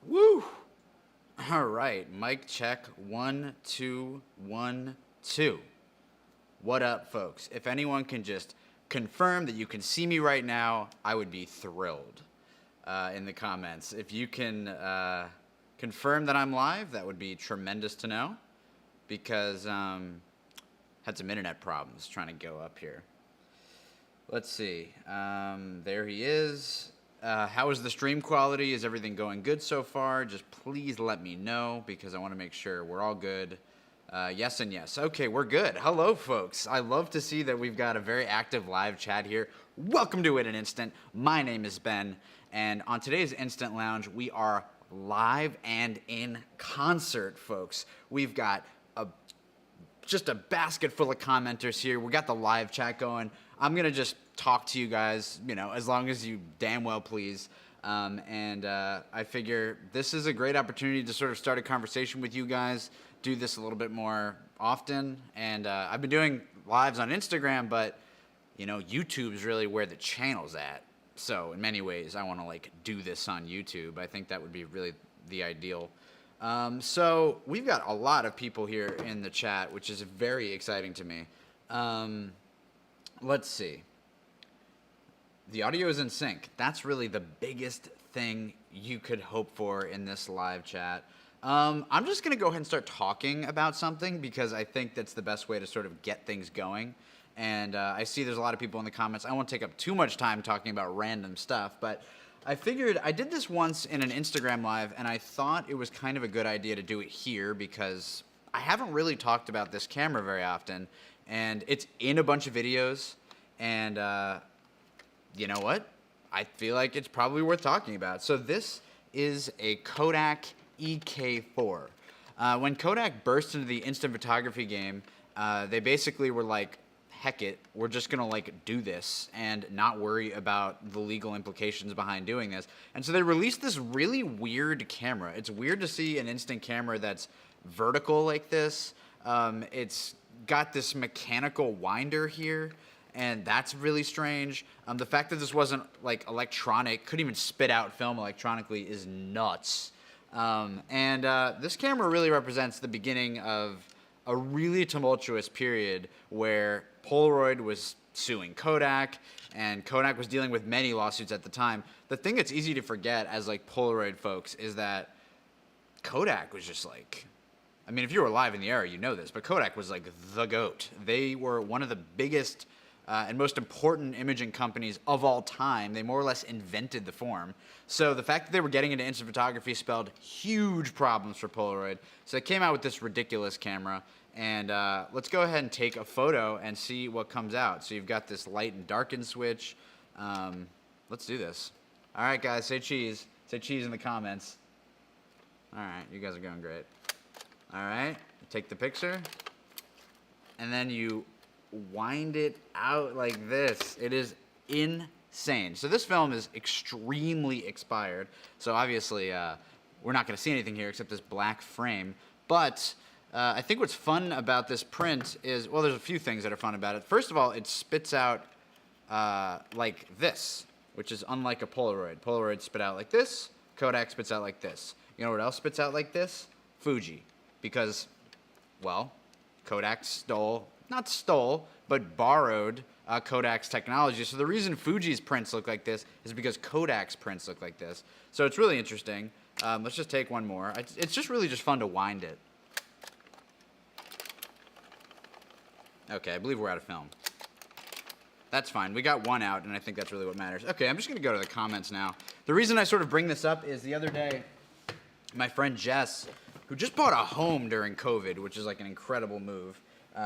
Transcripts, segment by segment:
Woo! All right, mic check 1 2 1 2. What up, folks? If anyone can just confirm that you can see me right now, I would be thrilled in the comments. If you can confirm that I'm live, that would be tremendous to know, because had some internet problems trying to go up here. Let's see. There he is. How is the stream quality? Is everything going good so far? Just please let me know, because I want to make sure we're all good. Yes and yes. Okay, we're good. Hello, folks. I love to see that we've got a very active live chat here. Welcome to It in Instant. My name is Ben, and on today's Instant Lounge, we are live and in concert, folks. We've got just a basket full of commenters here. We got the live chat going. I'm going to just talk to you guys, as long as you damn well please. I figure this is a great opportunity to sort of start a conversation with you guys, do this a little bit more often. And I've been doing lives on Instagram, but, YouTube is really where the channel's at. So in many ways, I want to do this on YouTube. I think that would be really the ideal. So we've got a lot of people here in the chat, which is very exciting to me. Let's see. The audio is in sync. That's really the biggest thing you could hope for in this live chat. I'm just going to go ahead and start talking about something, because I think that's the best way to sort of get things going. And I see there's a lot of people in the comments. I won't take up too much time talking about random stuff, but I figured I did this once in an Instagram live, and I thought it was kind of a good idea to do it here, because I haven't really talked about this camera very often, and it's in a bunch of videos, and you know what? I feel like it's probably worth talking about. So this is a Kodak Eek4. When Kodak burst into the instant photography game, they basically were like, heck it, we're just gonna do this and not worry about the legal implications behind doing this. And so they released this really weird camera. It's weird to see an instant camera that's vertical like this. It's got this mechanical winder here, and that's really strange. The fact that this wasn't electronic, couldn't even spit out film electronically, is nuts. This camera really represents the beginning of a really tumultuous period where Polaroid was suing Kodak, and Kodak was dealing with many lawsuits at the time. The thing that's easy to forget as Polaroid folks is that Kodak was just if you were alive in the era, you know this, but Kodak was the GOAT. They were one of the biggest and most important imaging companies of all time. They more or less invented the form. So the fact that they were getting into instant photography spelled huge problems for Polaroid. So they came out with this ridiculous camera. And let's go ahead and take a photo and see what comes out. So you've got this light and darken switch. Let's do this. All right, guys, say cheese. Say cheese in the comments. All right, you guys are going great. All right, take the picture. And then you wind it out like this. It is insane. So this film is extremely expired. So obviously, we're not going to see anything here except this black frame. But I think what's fun about this print is, well, there's a few things that are fun about it. First of all, it spits out like this, which is unlike a Polaroid. Polaroid spit out like this. Kodak spits out like this. You know what else spits out like this? Fuji. Because, well, Kodak not stole, but borrowed Kodak's technology. So the reason Fuji's prints look like this is because Kodak's prints look like this. So it's really interesting. Let's just take one more. It's just really just fun to wind it. Okay, I believe we're out of film. That's fine. We got one out, and I think that's really what matters. Okay, I'm just going to go to the comments now. The reason I sort of bring this up is the other day, my friend Jess, who just bought a home during COVID, which is an incredible move,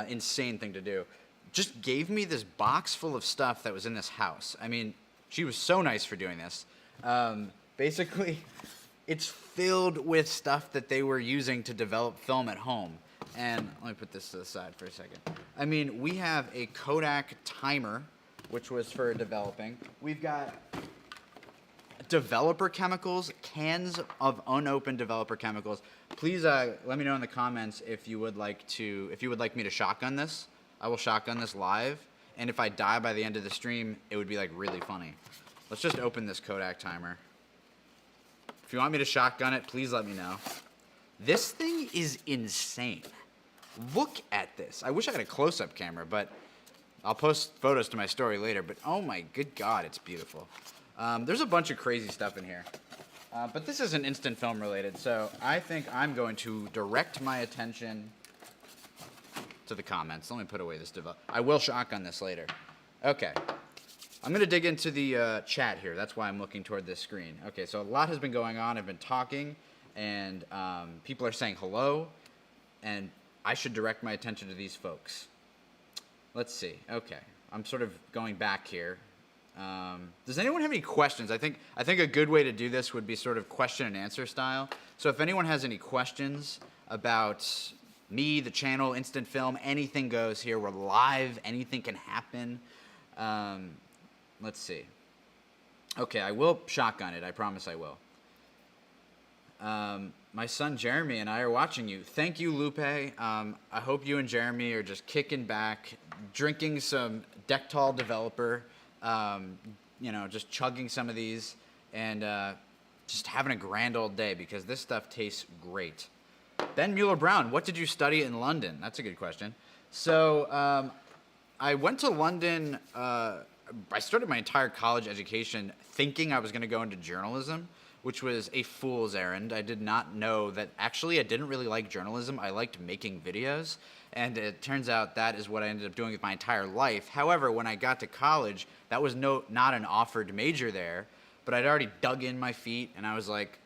insane thing to do, just gave me this box full of stuff that was in this house. I mean, she was so nice for doing this. Basically, it's filled with stuff that they were using to develop film at home. And let me put this to the side for a second. I mean, we have a Kodak timer, which was for developing. We've got developer chemicals, cans of unopened developer chemicals. Please let me know in the comments if you would like me to shotgun this. I will shotgun this live, and if I die by the end of the stream, it would be really funny. Let's just open this Kodak timer. If you want me to shotgun it, please let me know. This thing is insane. Look at this. I wish I had a close-up camera, but I'll post photos to my story later. But oh my good God, it's beautiful. There's a bunch of crazy stuff in here. But this isn't instant film related, so I think I'm going to direct my attention to the comments. Let me put away this device. I will shotgun this later. Okay. I'm going to dig into the chat here. That's why I'm looking toward this screen. Okay, so a lot has been going on. I've been talking, and people are saying hello, and I should direct my attention to these folks. Let's see. Okay. I'm sort of going back here. Does anyone have any questions? I think a good way to do this would be sort of question and answer style. So if anyone has any questions about me, the channel, instant film, anything goes here. We're live. Anything can happen. Let's see. Okay, I will shotgun it. I promise I will. My son Jeremy and I are watching you. Thank you, Lupe. I hope you and Jeremy are just kicking back, drinking some Dectol Developer, just chugging some of these, and just having a grand old day because this stuff tastes great. Ben Muller Brown, what did you study in London? That's a good question. So I went to London. I started my entire college education thinking I was going to go into journalism, which was a fool's errand. I did not know that actually I didn't really like journalism. I liked making videos, and it turns out that is what I ended up doing with my entire life. However, when I got to college, that was not an offered major there, but I'd already dug in my feet, and I was like,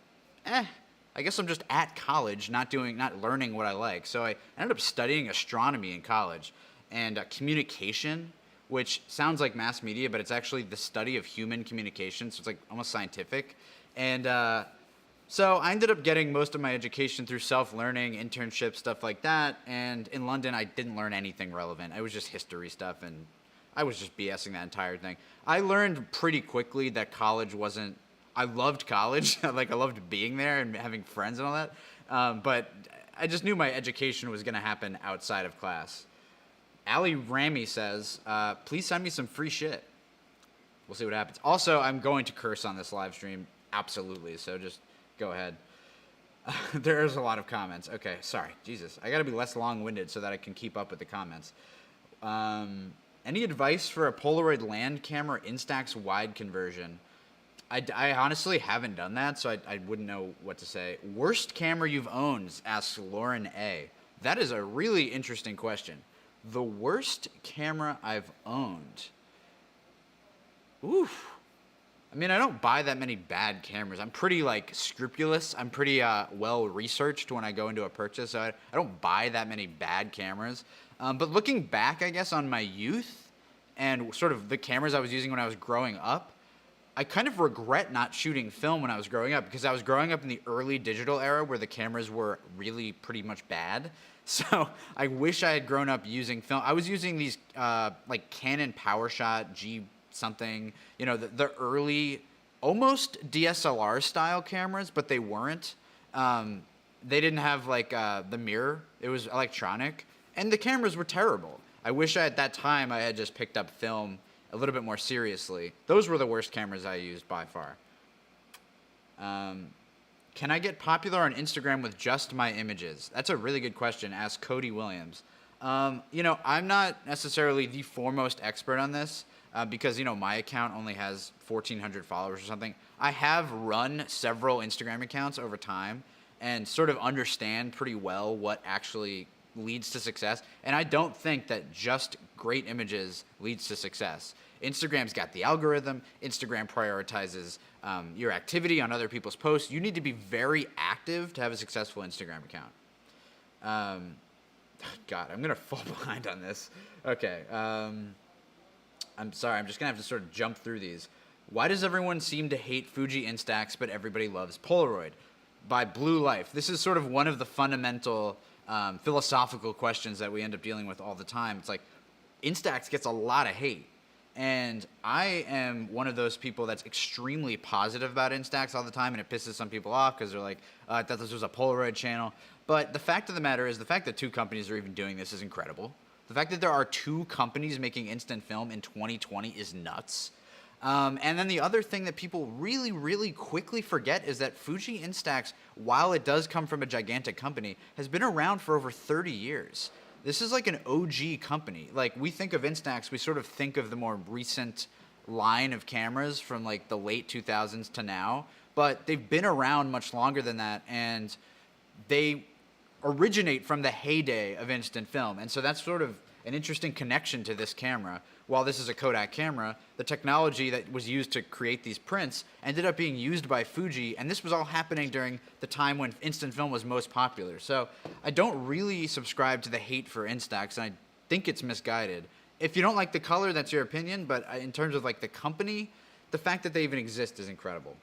I guess I'm just at college, not learning what I like. So I ended up studying astronomy in college and communication, which sounds like mass media, but it's actually the study of human communication, so it's like almost scientific. And so I ended up getting most of my education through self-learning, internships, stuff like that. And in London, I didn't learn anything relevant. It was just history stuff, and I was just BSing that entire thing. I learned pretty quickly that college wasn't... I loved college. I loved being there and having friends and all that. But I just knew my education was going to happen outside of class. Ali Rami says, please send me some free shit. We'll see what happens. Also, I'm going to curse on this live stream. Absolutely. So just go ahead. There's a lot of comments. Okay. Sorry. Jesus. I got to be less long-winded so that I can keep up with the comments. Any advice for a Polaroid land camera Instax Wide conversion? I honestly haven't done that, so I wouldn't know what to say. Worst camera you've owned, asks Lauren A. That is a really interesting question. The worst camera I've owned. Oof. I mean, I don't buy that many bad cameras. I'm pretty, scrupulous. I'm pretty well-researched when I go into a purchase, so I don't buy that many bad cameras. But looking back, I guess, on my youth and sort of the cameras I was using when I was growing up, I kind of regret not shooting film when I was growing up because I was growing up in the early digital era where the cameras were really pretty much bad. So I wish I had grown up using film. I was using these Canon PowerShot G something, the early almost DSLR style cameras, but they weren't. They didn't have the mirror. It was electronic, and the cameras were terrible. I wish at that time I had just picked up film a little bit more seriously. Those were the worst cameras I used by far. Can I get popular on Instagram with just my images? That's a really good question. Ask Cody Williams. I'm not necessarily the foremost expert on this because, my account only has 1,400 followers or something. I have run several Instagram accounts over time and sort of understand pretty well what actually leads to success. And I don't think that just great images leads to success. Instagram's got the algorithm. Instagram prioritizes your activity on other people's posts. You need to be very active to have a successful Instagram account. God, I'm going to fall behind on this. Okay. I'm sorry. I'm just going to have to sort of jump through these. Why does everyone seem to hate Fuji Instax, but everybody loves Polaroid? By Blue Life. This is sort of one of the fundamental philosophical questions that we end up dealing with all the time. It's like, Instax gets a lot of hate. And I am one of those people that's extremely positive about Instax all the time, and it pisses some people off because they're like, I thought this was a Polaroid channel. But the fact of the matter is, the fact that two companies are even doing this is incredible. The fact that there are two companies making instant film in 2020 is nuts. And then the other thing that people really, really quickly forget is that Fuji Instax, while it does come from a gigantic company, has been around for over 30 years. This is like an OG company. Like, we think of Instax, we sort of think of the more recent line of cameras from like the late 2000s to now, but they've been around much longer than that, and they originate from the heyday of instant film. And so that's sort of an interesting connection to this camera. While this is a Kodak camera, the technology that was used to create these prints ended up being used by Fuji, and this was all happening during the time when instant film was most popular. So I don't really subscribe to the hate for Instax, and I think it's misguided. If you don't like the color, that's your opinion, but in terms of like the company, the fact that they even exist is incredible.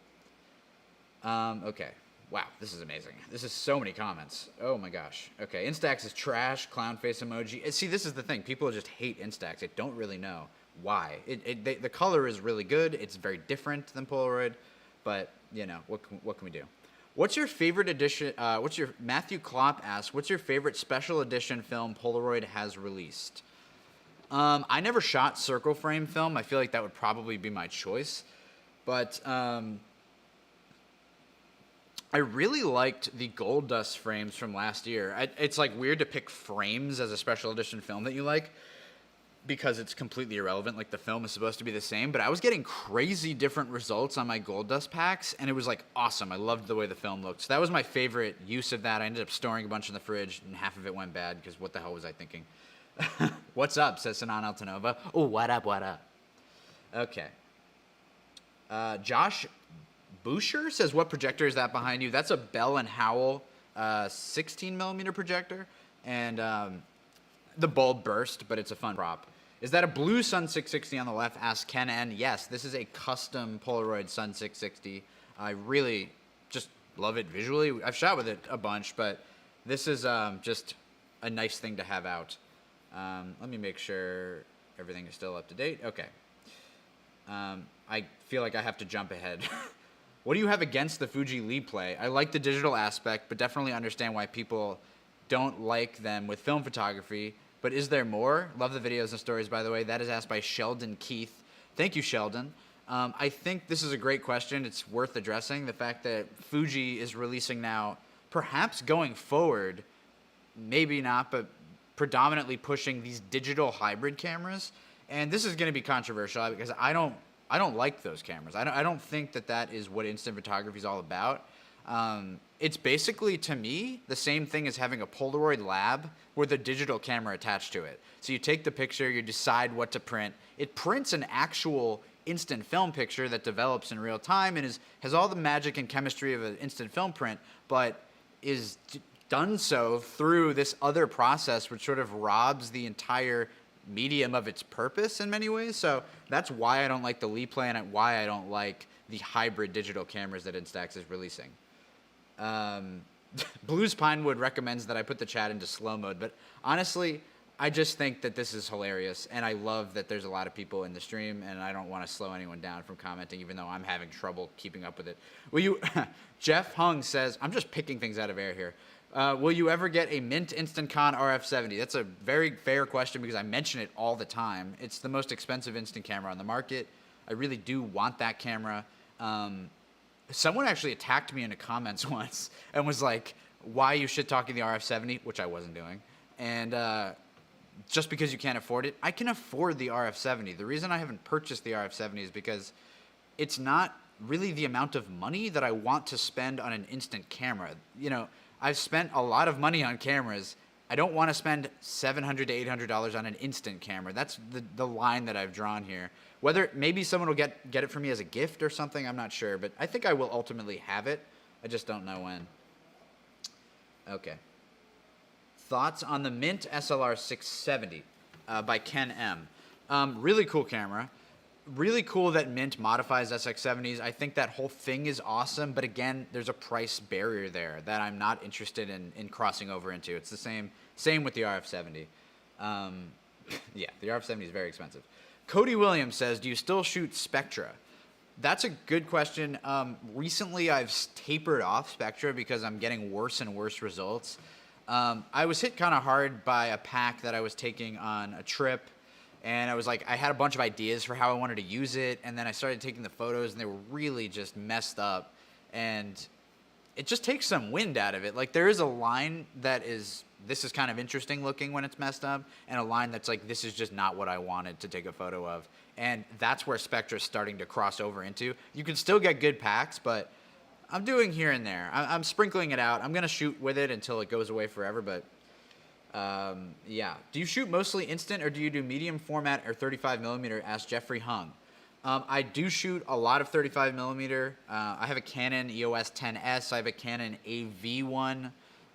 Okay. Wow, this is amazing. This is so many comments. Oh my gosh. Okay, Instax is trash, clown face emoji. See, this is the thing. People just hate Instax. They don't really know why. The color is really good. It's very different than Polaroid, but you know, what can we do? What's your favorite edition? Matthew Klopp asks, what's your favorite special edition film Polaroid has released? I never shot circle frame film. I feel like that would probably be my choice, but I really liked the gold dust frames from last year. It's like weird to pick frames as a special edition film that you like because it's completely irrelevant. Like the film is supposed to be the same, but I was getting crazy different results on my gold dust packs, and it was like awesome. I loved the way the film looked. So that was my favorite use of that. I ended up storing a bunch in the fridge, and half of it went bad because what the hell was I thinking? What's up, says Sanan Altanova. Oh, what up, what up? Okay. JoshBoucher says, what projector is that behind you? That's a Bell & Howell 16mm projector, and the bulb burst, but it's a fun prop. Is that a blue Sun 660 on the left? Asks Ken N. Yes, this is a custom Polaroid Sun 660. I really just love it visually. I've shot with it a bunch, but this is just a nice thing to have out. Let me make sure everything is still up to date. Okay. I feel like I have to jump ahead. What do you have against the Fuji lead play? I like the digital aspect, but definitely understand why people don't like them with film photography. But is there more? Love the videos and stories, by the way. That is asked by Sheldon Keith. Thank you, Sheldon. I think this is a great question. It's worth addressing. The fact that Fuji is releasing now, perhaps going forward, maybe not, but predominantly pushing these digital hybrid cameras. And this is going to be controversial because I don't like those cameras. I don't think that is what instant photography is all about. It's basically, to me, the same thing as having a Polaroid lab with a digital camera attached to it. So you take the picture, you decide what to print. It prints an actual instant film picture that develops in real time and has all the magic and chemistry of an instant film print, but is done so through this other process which sort of robs the entire medium of its purpose in many ways. So that's why I don't like the Lee plan and why I don't like the hybrid digital cameras that Instax is releasing. Blues Pinewood recommends that I put the chat into slow mode, but honestly, I just think that this is hilarious, and I love that there's a lot of people in the stream, and I don't want to slow anyone down from commenting, even though I'm having trouble keeping up with it. Will you? Jeff Hung says, I'm just picking things out of air here. Will you ever get a Mint Instant Con RF70? That's a very fair question because I mention it all the time. It's the most expensive instant camera on the market. I really do want that camera. Someone actually attacked me in the comments once and was like, why are you shit-talking the RF70? Which I wasn't doing. And just because you can't afford it, I can afford the RF70. The reason I haven't purchased the RF70 is because it's not really the amount of money that I want to spend on an instant camera. You know, I've spent a lot of money on cameras. I don't want to spend $700 to $800 on an instant camera. That's the line that I've drawn here. Whether maybe someone will get it for me as a gift or something, I'm not sure. But I think I will ultimately have it. I just don't know when. Okay. Thoughts on the Mint SLR 670 by Ken M. Really cool camera. Really cool that Mint modifies SX70s. I think that whole thing is awesome, but again, there's a price barrier there that I'm not interested in crossing over into. It's the same with the RF70. Yeah, the RF70 is very expensive. Cody Williams says, do you still shoot Spectra? That's a good question. Recently, I've tapered off Spectra because I'm getting worse and worse results. I was hit kind of hard by a pack that I was taking on a trip, And I was like, I had a bunch of ideas for how I wanted to use it, and then I started taking the photos, and they were really just messed up. And it just takes some wind out of it. Like, there is a line that is, this is kind of interesting looking when it's messed up, and a line that's like, this is just not what I wanted to take a photo of. And that's where Spectra is starting to cross over into. You can still get good packs, but I'm doing here and there. I'm sprinkling it out. I'm going to shoot with it until it goes away forever, but yeah. Do you shoot mostly instant, or do you do medium format or 35 millimeter? Asked Jeffrey Hung. I do shoot a lot of 35 millimeter. I have a Canon EOS 10S. I have a Canon AV1,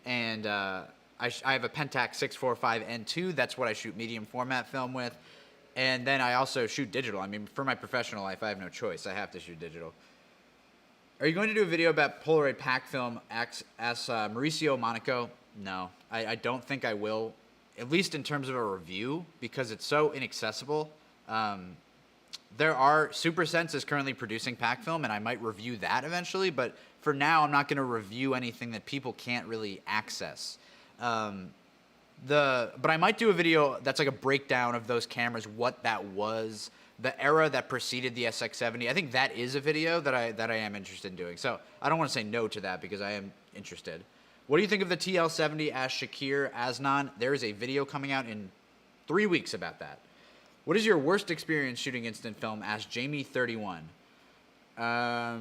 and I have a Pentax 645N2. That's what I shoot medium format film with. And then I also shoot digital. I mean, for my professional life, I have no choice. I have to shoot digital. Are you going to do a video about Polaroid pack film? Asked Mauricio Monaco. No, I don't think I will, at least in terms of a review, because it's so inaccessible. There are, SuperSense is currently producing pack film, and I might review that eventually, but for now, I'm not going to review anything that people can't really access. But I might do a video that's like a breakdown of those cameras, what that was, the era that preceded the SX70. I think that is a video that I am interested in doing. So I don't want to say no to that because I am interested. What do you think of the TL70? Asked Shakir Asnan. There is a video coming out in 3 weeks about that. What is your worst experience shooting instant film? Asked Jamie31. I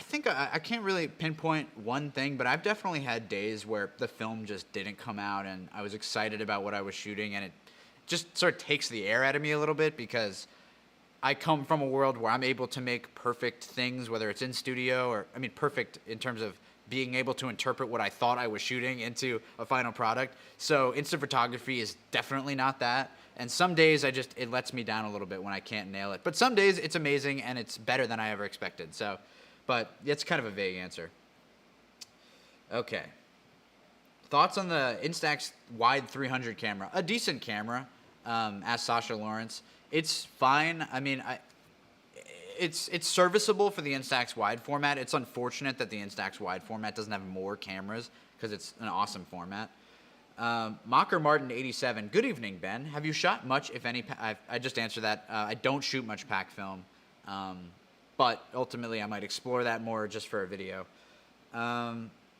think I can't really pinpoint one thing, but I've definitely had days where the film just didn't come out and I was excited about what I was shooting, and it just sort of takes the air out of me a little bit because I come from a world where I'm able to make perfect things, whether it's in studio or, I mean, perfect in terms of being able to interpret what I thought I was shooting into a final product. So instant photography is definitely not that. And some days it lets me down a little bit when I can't nail it. But some days it's amazing and it's better than I ever expected. So, but it's kind of a vague answer. Okay. Thoughts on the Instax Wide 300 camera? A decent camera, asked Sasha Lawrence. It's fine. I mean, it's serviceable for the Instax Wide format. It's unfortunate that the Instax Wide format doesn't have more cameras because it's an awesome format. Mocker Martin 87. Good evening, Ben. Have you shot much, if any? I just answered that. I don't shoot much pack film, but ultimately I might explore that more just for a video.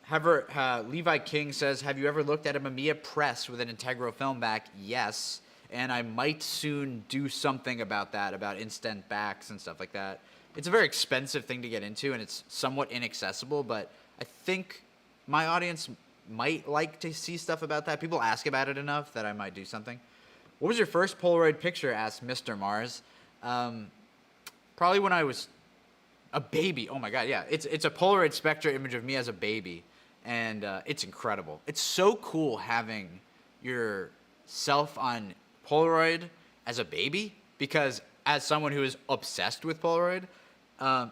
Levi King says, have you ever looked at a Mamiya press with an Integro film back? Yes. And I might soon do something about that, about instant backs and stuff like that. It's a very expensive thing to get into, and it's somewhat inaccessible, but I think my audience might like to see stuff about that. People ask about it enough that I might do something. What was your first Polaroid picture? Asked Mr. Mars. Probably when I was a baby. Oh my God, yeah. It's a Polaroid Spectra image of me as a baby, and it's incredible. It's so cool having yourself on Polaroid as a baby, because as someone who is obsessed with Polaroid,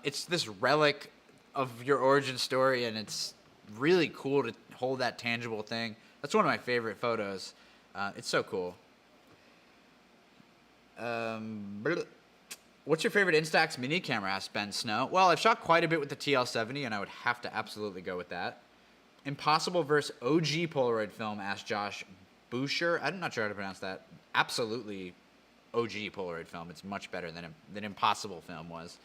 it's this relic of your origin story, and it's really cool to hold that tangible thing. That's one of my favorite photos. It's so cool. What's your favorite Instax mini camera? Asked Ben Snow. Well, I've shot quite a bit with the TL70, and I would have to absolutely go with that. Impossible versus OG Polaroid film? Asked JoshBoucher. I'm not sure how to pronounce that. Absolutely OG Polaroid film. It's much better than Impossible film was.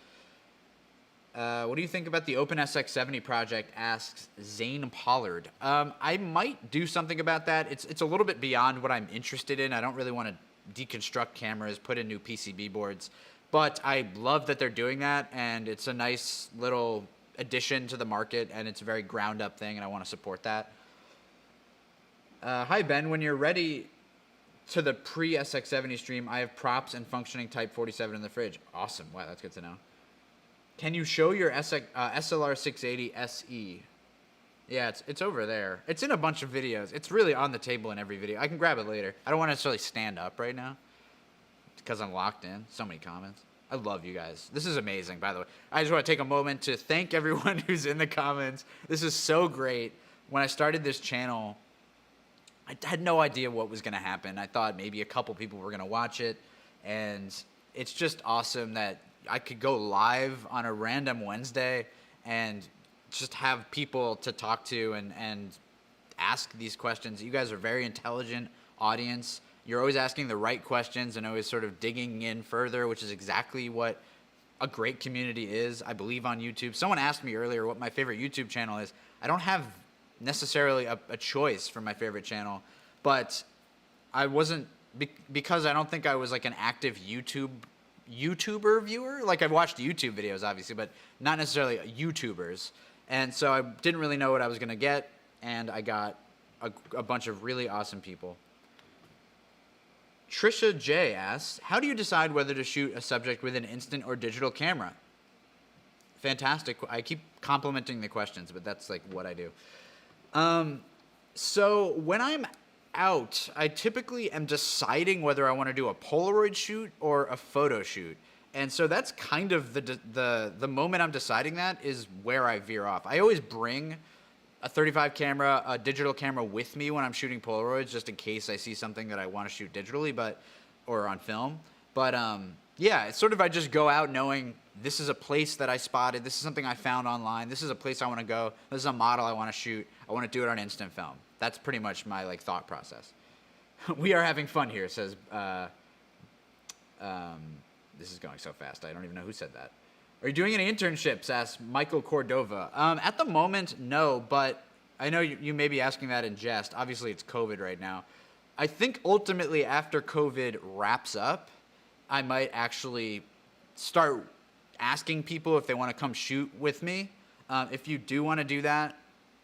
What do you think about the Open SX70 project? Asks Zane Pollard. I might do something about that. It's a little bit beyond what I'm interested in. I don't really want to deconstruct cameras, put in new PCB boards, but I love that they're doing that, and it's a nice little addition to the market, and it's a very ground up thing, and I want to support that. Hi Ben, when you're ready to the pre-SX70 stream, I have props and functioning Type 47 in the fridge. Awesome. Wow, that's good to know. Can you show your SLR 680 SE? Yeah, it's over there. It's in a bunch of videos. It's really on the table in every video. I can grab it later. I don't want to necessarily stand up right now because I'm locked in. So many comments. I love you guys. This is amazing, by the way. I just want to take a moment to thank everyone who's in the comments. This is so great. When I started this channel, I had no idea what was going to happen. I thought maybe a couple people were going to watch it, and it's just awesome that I could go live on a random Wednesday and just have people to talk to and ask these questions. You guys are a very intelligent audience. You're always asking the right questions and always sort of digging in further, which is exactly what a great community is, I believe, on YouTube. Someone asked me earlier what my favorite YouTube channel is. I don't have necessarily a choice for my favorite channel, but I wasn't, because I don't think I was like an active YouTuber viewer. Like, I've watched YouTube videos, obviously, but not necessarily YouTubers. And so I didn't really know what I was going to get, and I got a bunch of really awesome people. Trisha J asks, how do you decide whether to shoot a subject with an instant or digital camera? Fantastic. I keep complimenting the questions, but that's like what I do. So when I'm out, I typically am deciding whether I want to do a Polaroid shoot or a photo shoot. And so that's kind of the moment I'm deciding that is where I veer off. I always bring a 35 camera, a digital camera with me when I'm shooting Polaroids, just in case I see something that I want to shoot digitally, or on film. But yeah, it's sort of, I just go out knowing this is a place that I spotted, this is something I found online, this is a place I want to go, this is a model I want to shoot, I want to do it on instant film. That's pretty much my like thought process. We are having fun here, says, this is going so fast, I don't even know who said that. Are you doing any internships? Asked Michael Cordova. At the moment, no, but I know you may be asking that in jest. Obviously, it's COVID right now. I think ultimately after COVID wraps up, I might actually start asking people if they want to come shoot with me. If you do want to do that,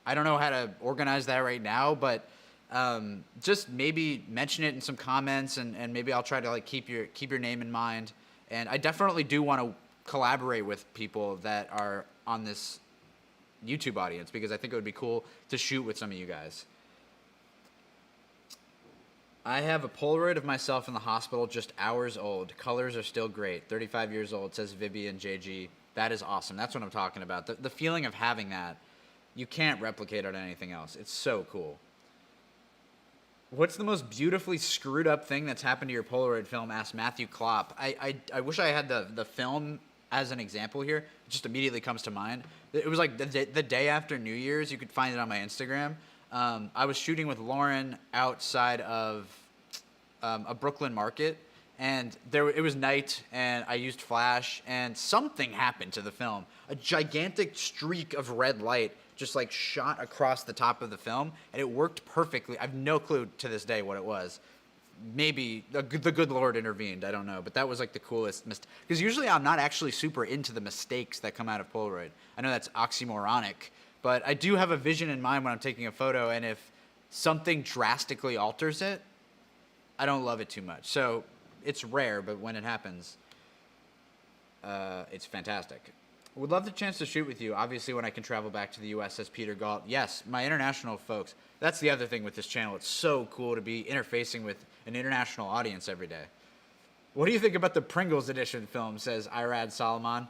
I don't know how to organize that right now, but just maybe mention it in some comments, and maybe I'll try to like keep your name in mind. And I definitely do want to collaborate with people that are on this YouTube audience, because I think it would be cool to shoot with some of you guys. I have a Polaroid of myself in the hospital, just hours old. Colors are still great. 35 years old, says Vivian JG. That is awesome. That's what I'm talking about. The feeling of having that, you can't replicate it on anything else. It's so cool. What's the most beautifully screwed up thing that's happened to your Polaroid film? Asked Matthew Klopp. I wish I had the film as an example here. It just immediately comes to mind. It was like the day after New Year's. You could find it on my Instagram. I was shooting with Lauren outside of a Brooklyn market, and it was night, and I used flash, and something happened to the film. A gigantic streak of red light just like shot across the top of the film, and it worked perfectly. I have no clue to this day what it was. Maybe the good Lord intervened. I don't know, but that was like the coolest mistake. Because usually I'm not actually super into the mistakes that come out of Polaroid. I know that's oxymoronic, but I do have a vision in mind when I'm taking a photo, and if something drastically alters it, I don't love it too much. So it's rare, but when it happens, it's fantastic. Would love the chance to shoot with you, obviously, when I can travel back to the U.S., says Peter Galt. Yes, my international folks. That's the other thing with this channel. It's so cool to be interfacing with an international audience every day. What do you think about the Pringles edition film, says Irad Salman.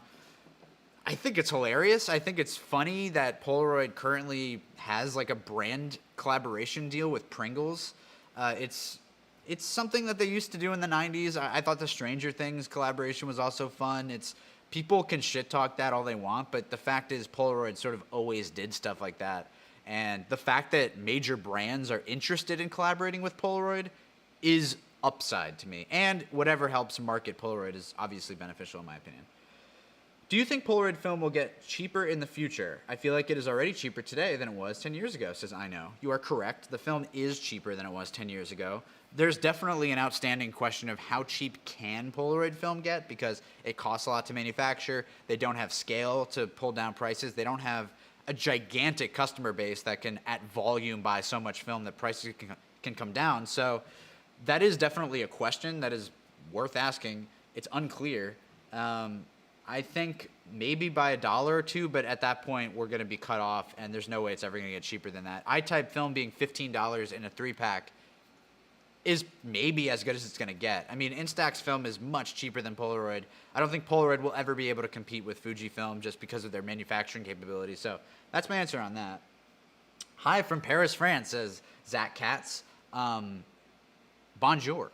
I think it's hilarious. I think it's funny that Polaroid currently has like a brand collaboration deal with Pringles. It's something that they used to do in the 90s. I thought the Stranger Things collaboration was also fun. People can shit talk that all they want, but the fact is Polaroid sort of always did stuff like that. And the fact that major brands are interested in collaborating with Polaroid is upside to me. And whatever helps market Polaroid is obviously beneficial in my opinion. Do you think Polaroid film will get cheaper in the future? I feel like it is already cheaper today than it was 10 years ago, says I know. You are correct. The film is cheaper than it was 10 years ago. There's definitely an outstanding question of how cheap can Polaroid film get, because it costs a lot to manufacture. They don't have scale to pull down prices. They don't have a gigantic customer base that can, at volume, buy so much film that prices can come down. So that is definitely a question that is worth asking. It's unclear. I think maybe by $1 or $2, but at that point we're going to be cut off, and there's no way it's ever going to get cheaper than that. I-type film being $15 in a 3-pack is maybe as good as it's going to get. I mean, Instax film is much cheaper than Polaroid. I don't think Polaroid will ever be able to compete with Fujifilm just because of their manufacturing capabilities. So that's my answer on that. Hi from Paris, France, says Zach Katz. Bonjour.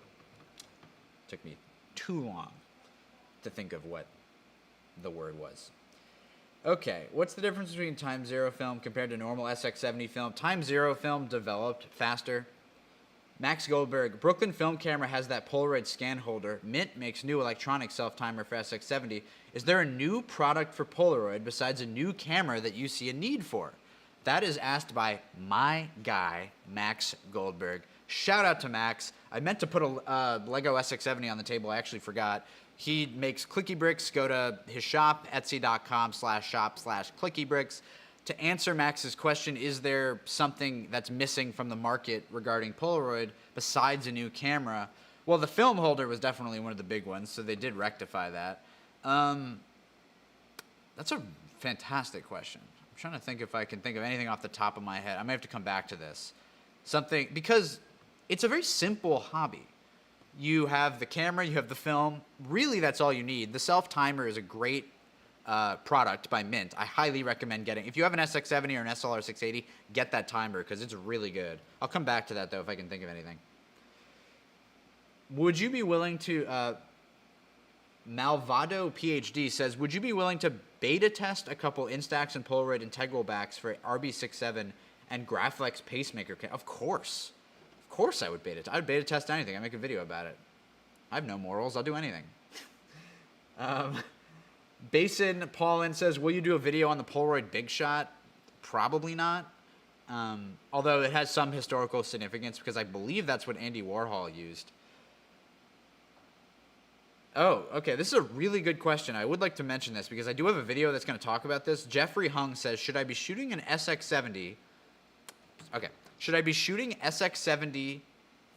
Took me too long to think of what the word was. Okay, what's the difference between Time Zero film compared to normal SX70 film? Time Zero film developed faster. Max Goldberg, Brooklyn Film Camera has that Polaroid scan holder. Mint makes new electronic self-timer for SX70. Is there a new product for Polaroid besides a new camera that you see a need for? That is asked by my guy, Max Goldberg. Shout out to Max. I meant to put a Lego SX70 on the table. I actually forgot. He makes clicky bricks. Go to his shop, etsy.com/shop/clickybricks. To answer Max's question, is there something that's missing from the market regarding Polaroid besides a new camera? Well, the film holder was definitely one of the big ones, so they did rectify that. That's a fantastic question. I'm trying to think if I can think of anything off the top of my head. I may have to come back to this. Something, because it's a very simple hobby. You have the camera, you have the film. Really, that's all you need. The self-timer is a great product by Mint. I highly recommend getting. If you have an SX70 or an SLR680, get that timer because it's really good. I'll come back to that though if I can think of anything. Would you be willing to? Malvado PhD says, would you be willing to beta test a couple Instax and Polaroid integral backs for RB67 and Graflex pacemaker? Of course I would beta. I'd beta test anything. I make a video about it. I have no morals. I'll do anything. Basin Paulin says, will you do a video on the Polaroid Big Shot? Probably not. Although it has some historical significance because I believe that's what Andy Warhol used. Oh, okay. This is a really good question. I would like to mention this because I do have a video that's going to talk about this. Jeffrey Hung says, should I be shooting an SX70? Okay. Should I be shooting SX70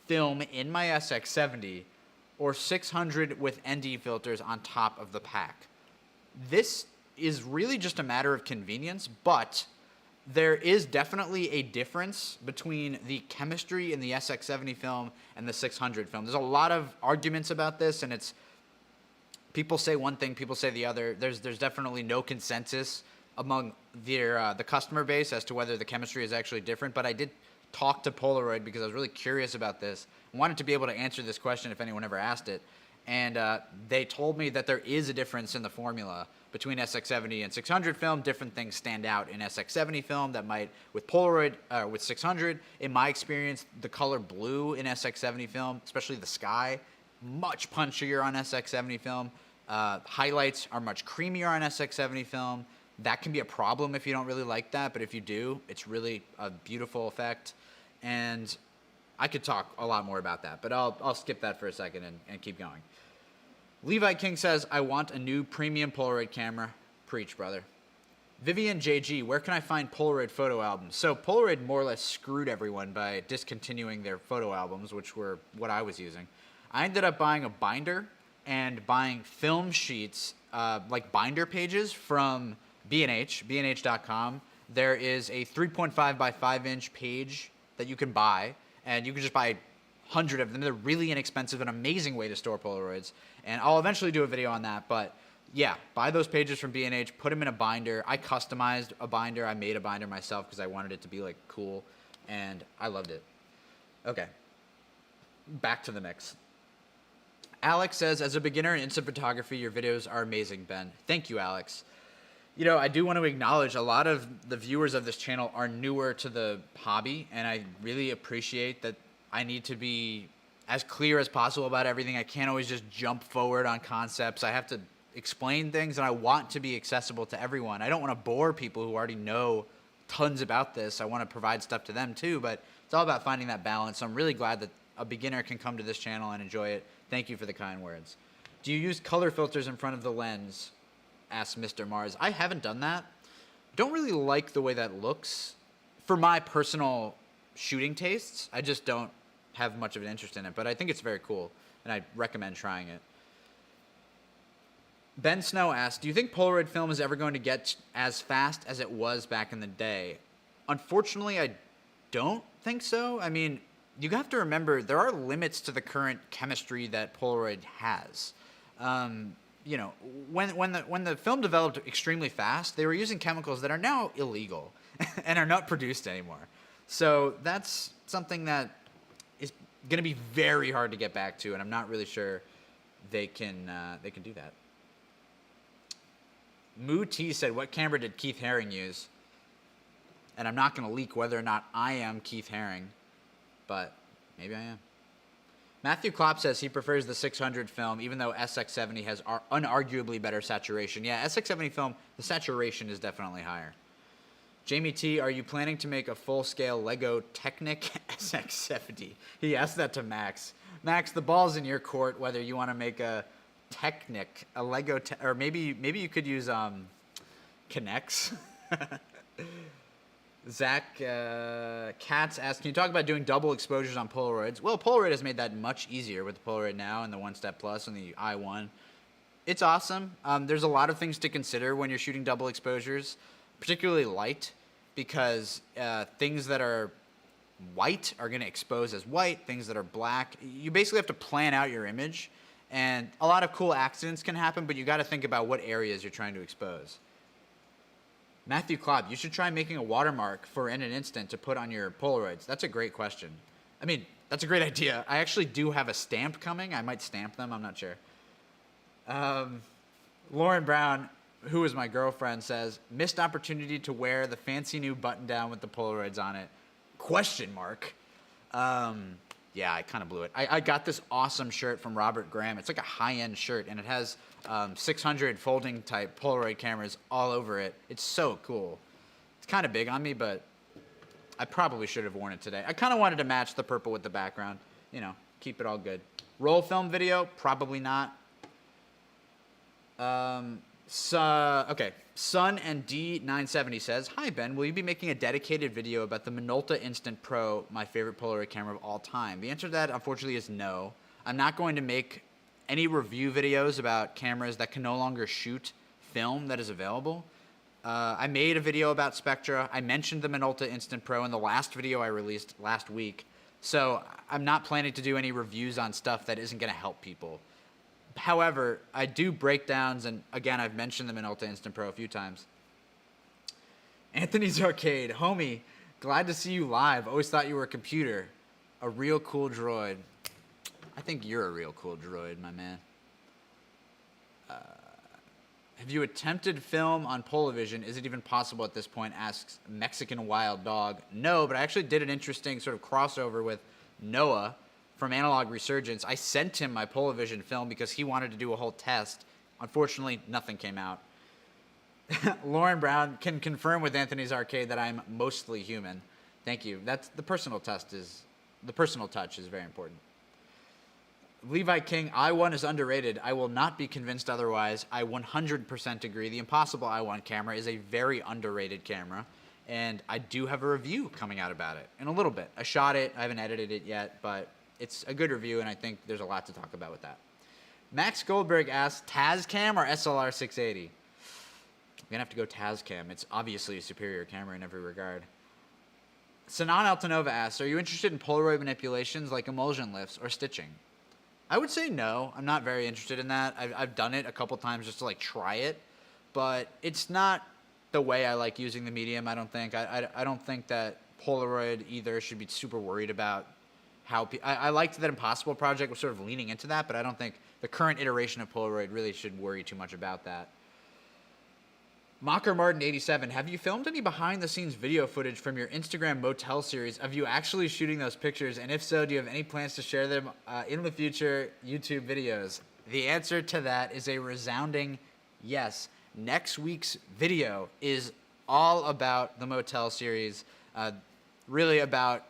film in my SX70 or 600 with ND filters on top of the pack? This is really just a matter of convenience, but there is definitely a difference between the chemistry in the SX70 film and the 600 film. There's a lot of arguments about this, and it's people say one thing, people say the other. There's definitely no consensus among the customer base as to whether the chemistry is actually different, but I did talk to Polaroid because I was really curious about this. I wanted to be able to answer this question if anyone ever asked it. And they told me that there is a difference in the formula between SX70 and 600 film. Different things stand out in SX70 film that might, with Polaroid, with 600, in my experience, the color blue in SX70 film, especially the sky, much punchier on SX70 film. Highlights are much creamier on SX70 film. That can be a problem if you don't really like that, but if you do, it's really a beautiful effect. And I could talk a lot more about that, but I'll skip that for a second and keep going. Levi King says, I want a new premium Polaroid camera. Preach, brother. Vivian JG, where can I find Polaroid photo albums? So Polaroid more or less screwed everyone by discontinuing their photo albums, which were what I was using. I ended up buying a binder and buying film sheets, like binder pages from B&H, bnh.com. There is a 3.5 by 5 inch page that you can buy, and you can just buy 100 of them. They're really inexpensive, an amazing way to store Polaroids. And I'll eventually do a video on that, but yeah, buy those pages from B&H, put them in a binder. I customized a binder. I made a binder myself because I wanted it to be like cool, and I loved it. Okay, back to the mix. Alex says, as a beginner in instant photography, your videos are amazing, Ben. Thank you, Alex. You know, I do want to acknowledge a lot of the viewers of this channel are newer to the hobby, and I really appreciate that. I need to be as clear as possible about everything. I can't always just jump forward on concepts. I have to explain things, and I want to be accessible to everyone. I don't want to bore people who already know tons about this. I want to provide stuff to them too, but it's all about finding that balance. So I'm really glad that a beginner can come to this channel and enjoy it. Thank you for the kind words. Do you use color filters in front of the lens? Asks Mr. Mars. I haven't done that. Don't really like the way that looks. For my personal shooting tastes, I just don't have much of an interest in it, but I think it's very cool, and I recommend trying it. Ben Snow asks, do you think Polaroid film is ever going to get as fast as it was back in the day? Unfortunately, I don't think so. I mean, you have to remember, there are limits to the current chemistry that Polaroid has. You know, when the film developed extremely fast, they were using chemicals that are now illegal and are not produced anymore. So that's something that is going to be very hard to get back to, and I'm not really sure they can do that. Moo T said, what camera did Keith Haring use? And I'm not going to leak whether or not I am Keith Haring, but Maybe I am. Matthew Klopp says he prefers the 600 film, even though SX70 has unarguably better saturation. Yeah, SX70 film, the saturation is definitely higher. Jamie T, are you planning to make a full-scale Lego Technic SX70? He asked that to Max. Max, the ball's in your court, whether you want to make a Technic, a Lego, or maybe you could use Kinex. Zach Katz asks, can you talk about doing double exposures on Polaroids? Well, Polaroid has made that much easier with the Polaroid Now and the One Step Plus and the i1. It's awesome. There's a lot of things to consider when you're shooting double exposures, particularly light, because things that are white are going to expose as white, things that are black. You basically have to plan out your image, and a lot of cool accidents can happen, but you got to think about what areas you're trying to expose. Matthew Klopp, you should try making a watermark for in an instant to put on your Polaroids. That's a great question. I mean, that's a great idea. I actually do have a stamp coming. I might stamp them. I'm not sure. Lauren Brown, who is my girlfriend, says, missed opportunity to wear the fancy new button down with the Polaroids on it. Question mark. Yeah, I kind of blew it. I got this awesome shirt from Robert Graham. It's like a high-end shirt, and it has 600 folding type Polaroid cameras all over it. It's so cool. It's kind of big on me, but I probably should have worn it today. I kind of wanted to match the purple with the background. You know, keep it all good. Roll film video? Probably not. Okay. Sun and D970 says, hi, Ben. Will you be making a dedicated video about the Minolta Instant Pro, my favorite Polaroid camera of all time? The answer to that, unfortunately, is no. I'm not going to make any review videos about cameras that can no longer shoot film that is available. I made a video about Spectra. I mentioned the Minolta Instant Pro in the last video I released last week. So I'm not planning to do any reviews on stuff that isn't going to help people. However, I do breakdowns, and again, I've mentioned the Minolta Instant Pro a few times. Anthony's Arcade. Homie, glad to see you live. Always thought you were a computer. A real cool droid. I think you're a real cool droid, my man. Have you attempted film on Polavision? Is it even possible at this point? Asks Mexican Wild Dog. No, but I actually did an interesting sort of crossover with Noah from Analog Resurgence. I sent him my Polavision film because he wanted to do a whole test. Unfortunately, nothing came out. Lauren Brown can confirm with Anthony's Arcade that I'm mostly human. Thank you. That's the personal touch is very important. Levi King, i1 is underrated. I will not be convinced otherwise. I 100% agree. The Impossible i1 camera is a very underrated camera, and I do have a review coming out about it in a little bit. I shot it. I haven't edited it yet, but it's a good review, and I think there's a lot to talk about with that. Max Goldberg asks, Tascam or SLR 680? I'm going to have to go Tascam. It's obviously a superior camera in every regard. Sanan Altanova asks, are you interested in Polaroid manipulations like emulsion lifts or stitching? I would say no. I'm not very interested in that. I've done it a couple times just to like try it, but it's not the way I like using the medium, I don't think. I don't think that Polaroid either should be super worried about how... I liked that Impossible project was sort of leaning into that, but I don't think the current iteration of Polaroid really should worry too much about that. Mocker Martin 87, have you filmed any behind-the-scenes video footage from your Instagram motel series? Of you actually shooting those pictures? And if so, do you have any plans to share them in the future YouTube videos? The answer to that is a resounding yes. Next week's video is all about the motel series, really about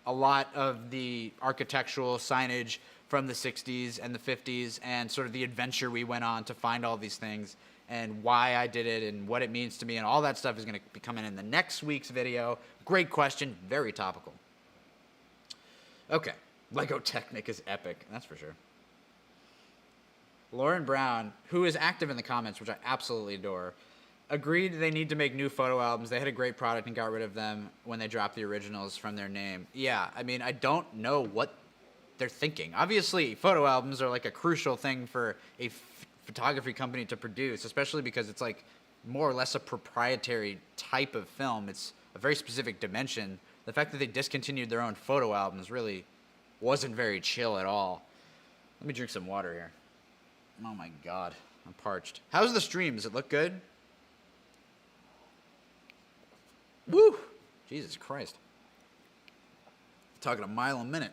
a lot of the architectural signage from the 60s and the 50s and sort of the adventure we went on to find all these things, and why I did it and what it means to me, and all that stuff is going to be coming in the next week's video. Great question, very topical. Okay, Lego Technic is epic, that's for sure. Lauren Brown, who is active in the comments, which I absolutely adore, agreed they need to make new photo albums. They had a great product and got rid of them when they dropped the originals from their name. Yeah, I mean, I don't know what they're thinking. Obviously, photo albums are like a crucial thing for a photography company to produce, especially because it's like more or less a proprietary type of film. It's a very specific dimension. The fact that they discontinued their own photo albums really wasn't very chill at all. Let me drink some water here. Oh my God, I'm parched. How's the stream? Does it look good? Woo! Jesus Christ. Talking a mile a minute.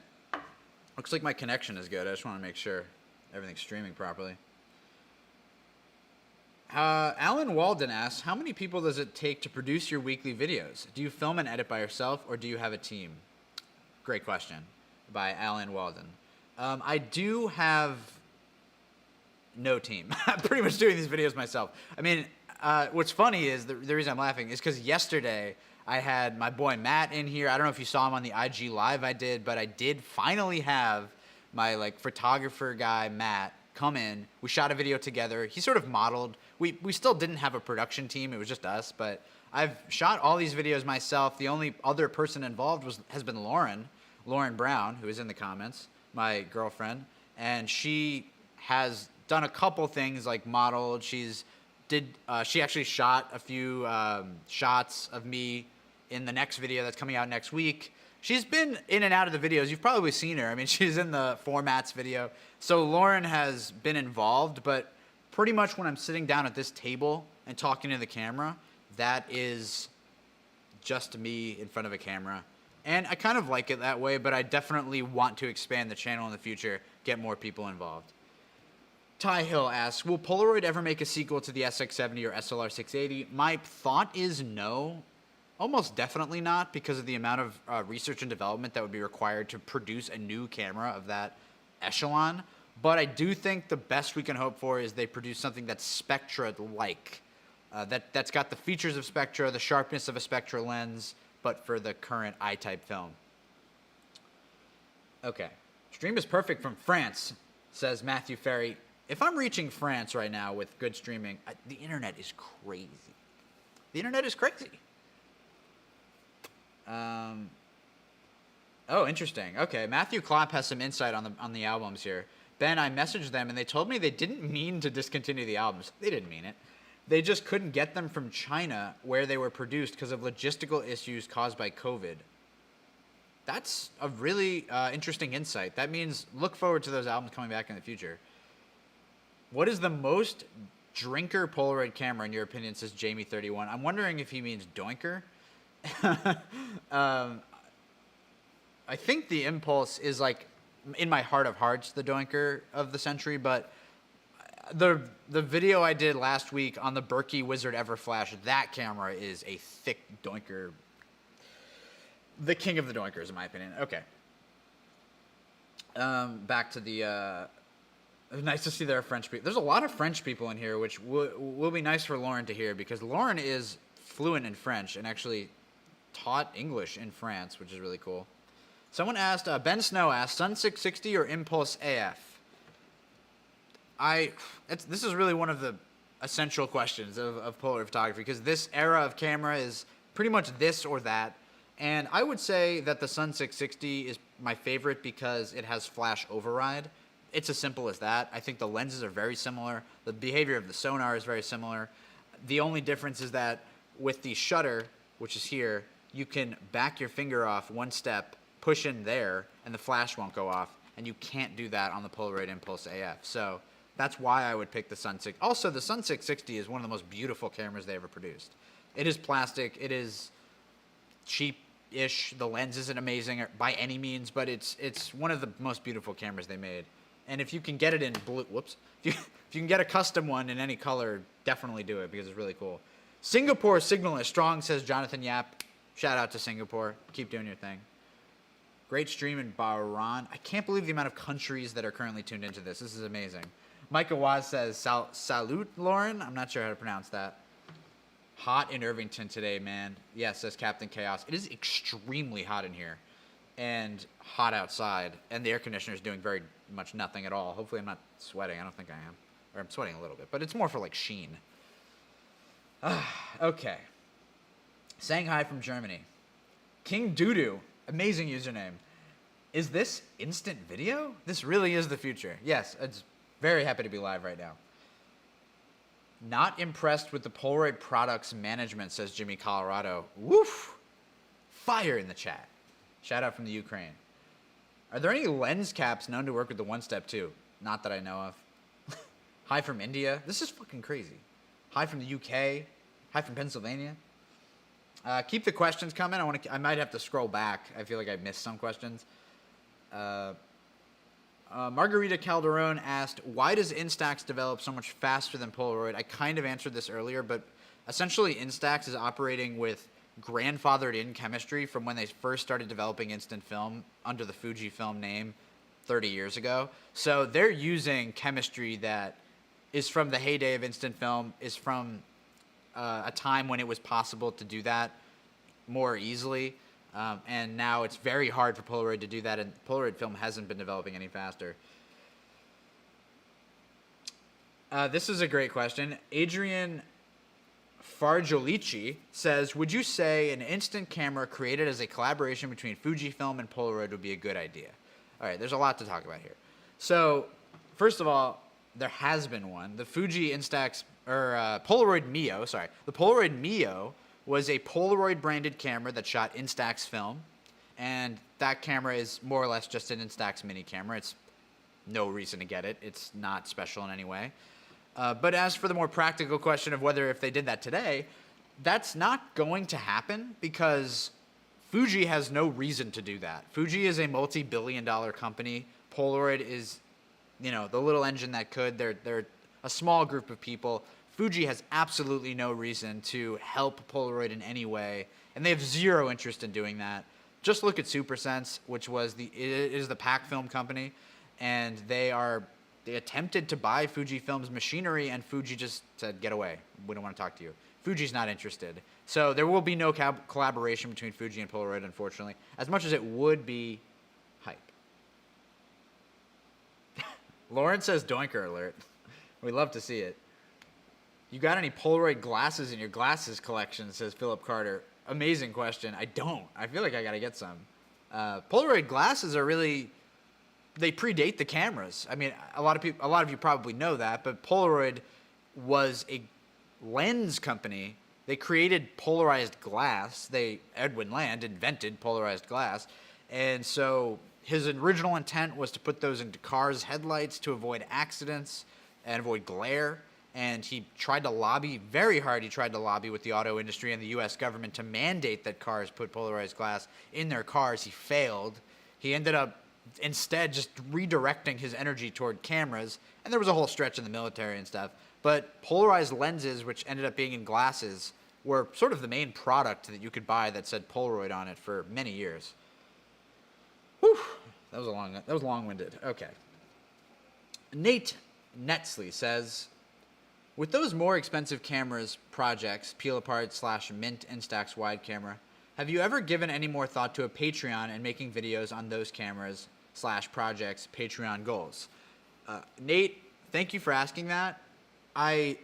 Looks like my connection is good. I just want to make sure everything's streaming properly. Alan Walden asks, how many people does it take to produce your weekly videos? Do you film and edit by yourself, or do you have a team? Great question by Alan Walden. I do have no team. I'm pretty much doing these videos myself. I mean, what's funny is, the reason I'm laughing is because yesterday I had my boy Matt in here. I don't know if you saw him on the IG Live I did, but I did finally have my like photographer guy, Matt, come in. We shot a video together. He sort of modeled. We still didn't have a production team. It was just us, but I've shot all these videos myself. The only other person involved has been Lauren Brown, who is in the comments, my girlfriend, and she has done a couple things like modeled. She actually shot a few shots of me in the next video that's coming out next week. She's been in and out of the videos. You've probably seen her. I mean, she's in the formats video. So Lauren has been involved, but pretty much when I'm sitting down at this table and talking to the camera, that is just me in front of a camera. And I kind of like it that way, but I definitely want to expand the channel in the future, get more people involved. Ty Hill asks, will Polaroid ever make a sequel to the SX70 or SLR 680? My thought is no. Almost definitely not, because of the amount of research and development that would be required to produce a new camera of that echelon. But I do think the best we can hope for is they produce something that's Spectra-like. That's got the features of Spectra, the sharpness of a Spectra lens, but for the current I-type film. Okay. Stream is perfect from France, says Matthew Ferry. If I'm reaching France right now with good streaming, the internet is crazy. The internet is crazy. Oh, interesting. Okay, Matthew Klopp has some insight on the albums here. Ben, I messaged them, and they told me they didn't mean to discontinue the albums. They didn't mean it. They just couldn't get them from China, where they were produced, because of logistical issues caused by COVID. That's a really interesting insight. That means look forward to those albums coming back in the future. What is the most drinker Polaroid camera, in your opinion, says Jamie31. I'm wondering if he means doinker. I think the Impulse is, like, in my heart of hearts, the doinker of the century, but the video I did last week on the Berkey Wizard Everflash, that camera is a thick doinker. The king of the doinkers, in my opinion. Okay. Back to the... nice to see there are French people. There's a lot of French people in here, which will be nice for Lauren to hear, because Lauren is fluent in French and actually taught English in France, which is really cool. Someone asked, Ben Snow asked, Sun 660 or Impulse AF? This is really one of the essential questions of Polaroid photography, because this era of camera is pretty much this or that. And I would say that the Sun 660 is my favorite because it has flash override. It's as simple as that. I think the lenses are very similar. The behavior of the sonar is very similar. The only difference is that with the shutter, which is here, you can back your finger off one step, push in there, and the flash won't go off. And you can't do that on the Polaroid Impulse AF. So that's why I would pick the Sun 6. Also, the Sun 660 is one of the most beautiful cameras they ever produced. It is plastic. It is cheap-ish. The lens isn't amazing by any means, but it's one of the most beautiful cameras they made. And if you can get it in blue, if you can get a custom one in any color, definitely do it, because it's really cool. Singapore signal is strong, says Jonathan Yap. Shout out to Singapore. Keep doing your thing. Great stream in Bahrain. I can't believe the amount of countries that are currently tuned into this. This is amazing. Micah Waz says, salute, Lauren. I'm not sure how to pronounce that. Hot in Irvington today, man. Yes, says Captain Chaos. It is extremely hot in here and hot outside, and the air conditioner is doing very much nothing at all. Hopefully I'm not sweating. I don't think I am. Or I'm sweating a little bit, but it's more for, like, sheen. Okay. Saying hi from Germany. King Doodoo. Amazing username. Is this instant video? This really is the future. Yes, it's very happy to be live right now. Not impressed with the Polaroid products management, says Jimmy Colorado. Woof! Fire in the chat. Shout out from the Ukraine. Are there any lens caps known to work with the One Step 2? Not that I know of. Hi from India. This is fucking crazy. Hi from the UK. Hi from Pennsylvania. Keep the questions coming. I might have to scroll back. I feel like I missed some questions. Margarita Calderon asked, why does Instax develop so much faster than Polaroid? I kind of answered this earlier, but essentially Instax is operating with grandfathered in chemistry from when they first started developing instant film under the Fujifilm name 30 years ago. So they're using chemistry that is from the heyday of instant film, is from a time when it was possible to do that more easily. And now it's very hard for Polaroid to do that, and Polaroid film hasn't been developing any faster. This is a great question. Adrian Farjolici says, would you say an instant camera created as a collaboration between Fujifilm and Polaroid would be a good idea? All right, there's a lot to talk about here. So, first of all, there has been one. The Fuji Instax, or Polaroid Mio, sorry. The Polaroid Mio was a Polaroid branded camera that shot Instax film, and that camera is more or less just an Instax mini camera. It's no reason to get it. It's not special in any way. But as for the more practical question of whether if they did that today, that's not going to happen because Fuji has no reason to do that. Fuji is a multi-billion-dollar company. Polaroid is, you know, the little engine that could. They're a small group of people. Fuji has absolutely no reason to help Polaroid in any way, and they have zero interest in doing that. Just look at SuperSense, which was it is the pack film company, and they attempted to buy Fujifilm's machinery, and Fuji just said, get away. We don't want to talk to you. Fuji's not interested. So there will be no collaboration between Fuji and Polaroid, unfortunately, as much as it would be hype. Lauren says, doinker alert. We love to see it. You got any Polaroid glasses in your glasses collection, says Philip Carter. Amazing question. I don't. I feel like I got to get some. Polaroid glasses are really, they predate the cameras. I mean, a lot of you probably know that, but Polaroid was a lens company. They created polarized glass. Edwin Land invented polarized glass. And so his original intent was to put those into cars' headlights to avoid accidents and avoid glare. And he tried to lobby very hard. He tried to lobby with the auto industry and the U.S. government to mandate that cars put polarized glass in their cars. He failed. He ended up instead just redirecting his energy toward cameras. And there was a whole stretch in the military and stuff. But polarized lenses, which ended up being in glasses, were sort of the main product that you could buy that said Polaroid on it for many years. Whew. That was long-winded. Okay. Nate Netsley says, with those more expensive cameras projects, peel apart / mint Instax Wide camera, have you ever given any more thought to a Patreon and making videos on those cameras / projects, Patreon goals? Nate, thank you for asking that.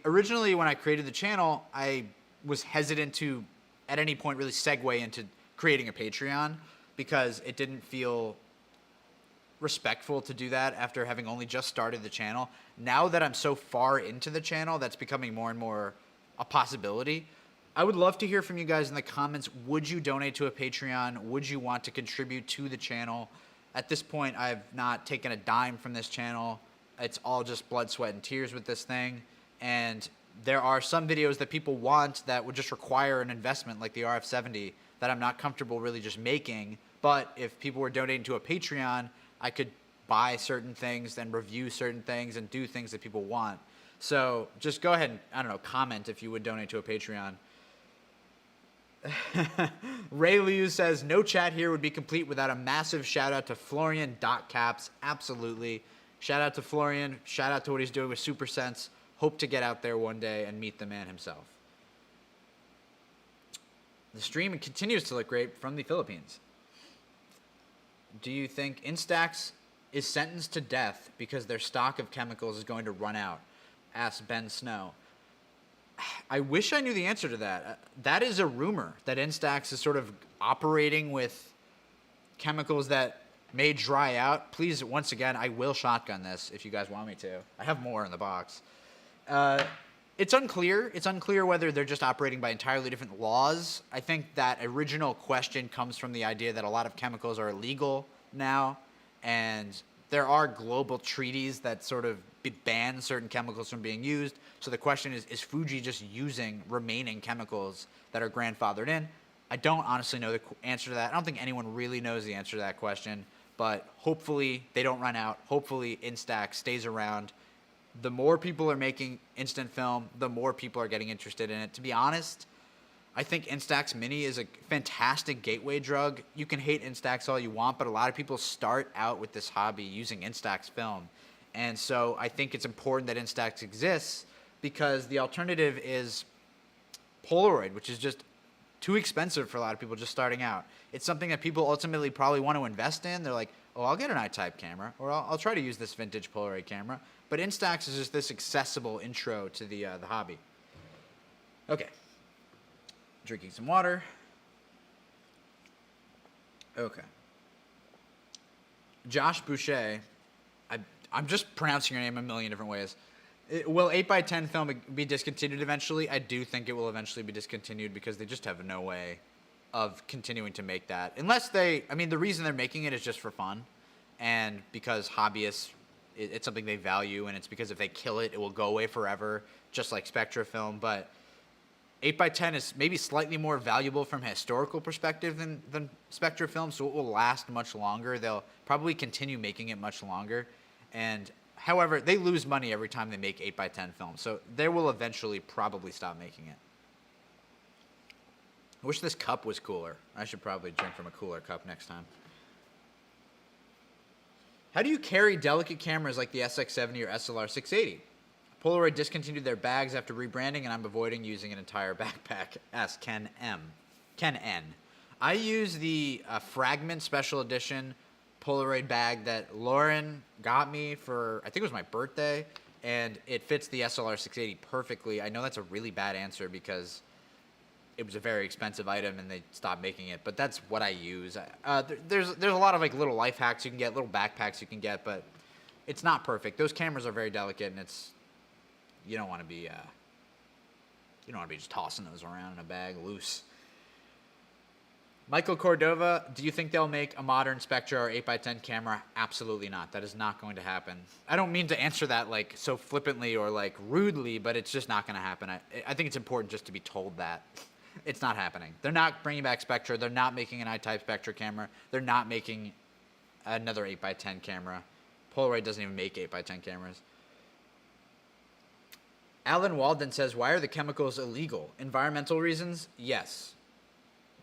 Originally, when I created the channel, I was hesitant to, at any point, really segue into creating a Patreon because it didn't feel respectful to do that after having only just started the channel. Now that I'm so far into the channel, that's becoming more and more a possibility. I would love to hear from you guys in the comments. Would you donate to a Patreon? Would you want to contribute to the channel? At this point, I've not taken a dime from this channel. It's all just blood, sweat, and tears with this thing. And there are some videos that people want that would just require an investment, like the RF70, that I'm not comfortable really just making. But if people were donating to a Patreon, I could buy certain things and review certain things and do things that people want. So just go ahead and, I don't know, comment if you would donate to a Patreon. Ray Liu says, no chat here would be complete without a massive shout out to Florian.caps. Absolutely. Shout out to Florian. Shout out to what he's doing with SuperSense. Hope to get out there one day and meet the man himself. The stream continues to look great from the Philippines. Do you think Instax is sentenced to death because their stock of chemicals is going to run out? Asked Ben Snow. I wish I knew the answer to that. That is a rumor that Instax is sort of operating with chemicals that may dry out. Please, once again, I will shotgun this if you guys want me to. I have more in the box. It's unclear. It's unclear whether they're just operating by entirely different laws. I think that original question comes from the idea that a lot of chemicals are illegal now, and there are global treaties that sort of ban certain chemicals from being used. So the question is Fuji just using remaining chemicals that are grandfathered in? I don't honestly know the answer to that. I don't think anyone really knows the answer to that question, but hopefully they don't run out. Hopefully Instax stays around. The more people are making instant film, the more people are getting interested in it. To be honest, I think Instax Mini is a fantastic gateway drug. You can hate Instax all you want, but a lot of people start out with this hobby using Instax film. And so I think it's important that Instax exists because the alternative is Polaroid, which is just too expensive for a lot of people just starting out. It's something that people ultimately probably want to invest in. They're like, oh, I'll get an I-type camera, or I'll try to use this vintage Polaroid camera. But Instax is just this accessible intro to the hobby. Okay. Drinking some water. Okay. JoshBoucher, I'm just pronouncing your name a million different ways. Will 8x10 film be discontinued eventually? I do think it will eventually be discontinued because they just have no way of continuing to make that. Unless they, I mean, the reason they're making it is just for fun and because hobbyists, it's something they value, and it's because if they kill it, it will go away forever, just like Spectra film. But 8x10 is maybe slightly more valuable from a historical perspective than Spectra film, so it will last much longer. They'll probably continue making it much longer. And however, they lose money every time they make 8x10 film, so they will eventually probably stop making it. I wish this cup was cooler. I should probably drink from a cooler cup next time. How do you carry delicate cameras like the SX70 or SLR680? Polaroid discontinued their bags after rebranding, and I'm avoiding using an entire backpack. Ask Ken M. Ken N. I use the Fragment Special Edition Polaroid bag that Lauren got me for, I think it was my birthday, and it fits the SLR680 perfectly. I know that's a really bad answer because it was a very expensive item and they stopped making it, but that's what I use. There's a lot of like little life hacks you can get, little backpacks you can get, but it's not perfect. Those cameras are very delicate, and it's, you don't want to be just tossing those around in a bag loose. Michael Cordova, do you think they'll make a modern Spectra or 8x10 camera? Absolutely not. That is not going to happen. I don't mean to answer that like so flippantly or like rudely, but it's just not going to happen. I think it's important just to be told that it's not happening. They're not bringing back Spectra. They're not making an I-type Spectra camera. They're not making another 8x10 camera. Polaroid doesn't even make 8x10 cameras. Alan Walden says, why are the chemicals illegal? Environmental reasons? Yes.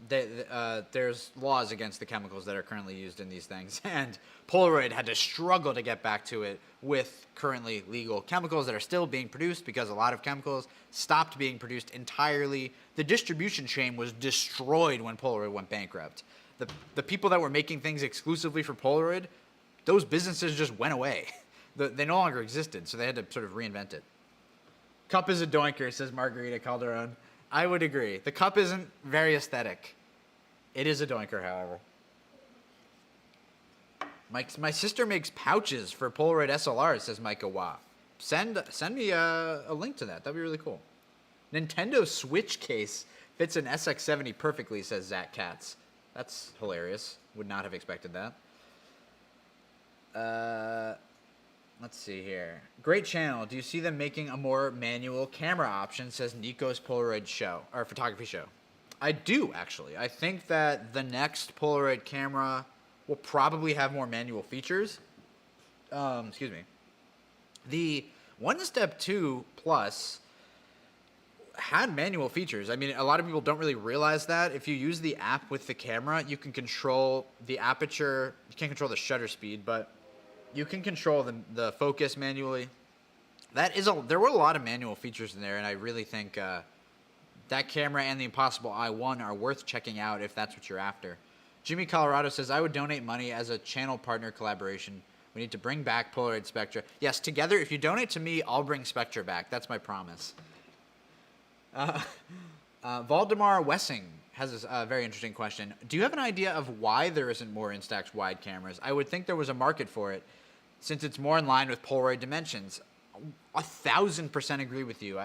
There's laws against the chemicals that are currently used in these things, and Polaroid had to struggle to get back to it with currently legal chemicals that are still being produced because a lot of chemicals stopped being produced entirely. The distribution chain was destroyed when Polaroid went bankrupt. The people that were making things exclusively for Polaroid, those businesses just went away. They no longer existed, so they had to sort of reinvent it. Cup is a doinker, says Margarita Calderon. I would agree. The cup isn't very aesthetic. It is a doinker, however. My sister makes pouches for Polaroid SLRs, says Micah Wah. Send me a link to that. That'd be really cool. Nintendo Switch case fits an SX70 perfectly, says Zach Katz. That's hilarious. Would not have expected that. Let's see here. Great channel. Do you see them making a more manual camera option, says Nico's Polaroid show, or photography show? I do, actually. I think that the next Polaroid camera will probably have more manual features. Excuse me. The One Step 2 Plus had manual features. I mean, a lot of people don't really realize that. If you use the app with the camera, you can control the aperture. You can't control the shutter speed, but you can control the focus manually. There were a lot of manual features in there, and I really think that camera and the Impossible i1 are worth checking out if that's what you're after. Jimmy Colorado says, I would donate money as a channel partner collaboration. We need to bring back Polaroid Spectra. Yes, together, if you donate to me, I'll bring Spectra back. That's my promise. Valdemar Wessing has a very interesting question. Do you have an idea of why there isn't more Instax Wide cameras? I would think there was a market for it, since it's more in line with Polaroid dimensions. 1,000% agree with you.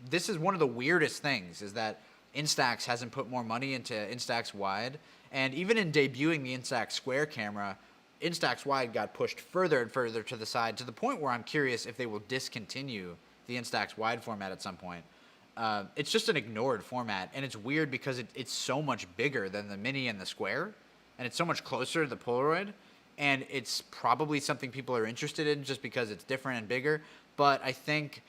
This is one of the weirdest things, is that Instax hasn't put more money into Instax Wide, and even in debuting the Instax Square camera, Instax Wide got pushed further and further to the side, to the point where I'm curious if they will discontinue the Instax Wide format at some point. It's just an ignored format, and it's weird because it's so much bigger than the Mini and the Square. and it's so much closer to the Polaroid, and it's probably something people are interested in just because it's different and bigger. But I think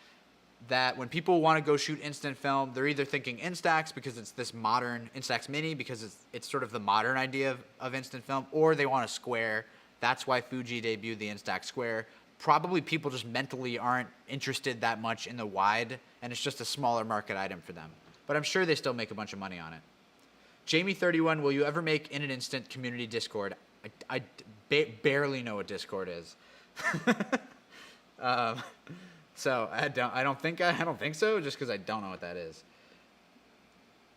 that when people want to go shoot instant film, they're either thinking Instax because it's this modern Instax Mini because it's sort of the modern idea of instant film, or they want a square. That's why Fuji debuted the Instax Square. Probably people just mentally aren't interested that much in the wide, and it's just a smaller market item for them. But I'm sure they still make a bunch of money on it. Jamie31, will you ever make in an instant community Discord? I barely know what Discord is. So I don't think so, just because I don't know what that is.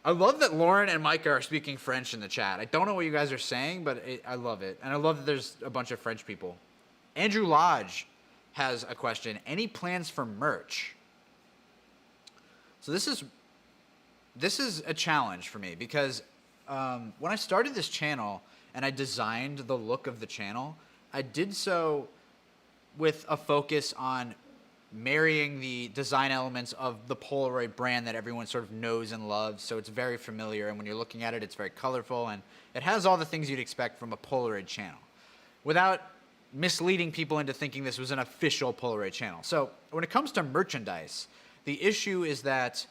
I love that Lauren and Micah are speaking French in the chat. I don't know what you guys are saying, but I love it. And I love that there's a bunch of French people. Andrew Lodge has a question. Any plans for merch? So this is a challenge for me because when I started this channel and I designed the look of the channel, I did so with a focus on marrying the design elements of the Polaroid brand that everyone sort of knows and loves. So it's very familiar, and when you're looking at it, it's very colorful, and it has all the things you'd expect from a Polaroid channel without misleading people into thinking this was an official Polaroid channel. So when it comes to merchandise, the issue is that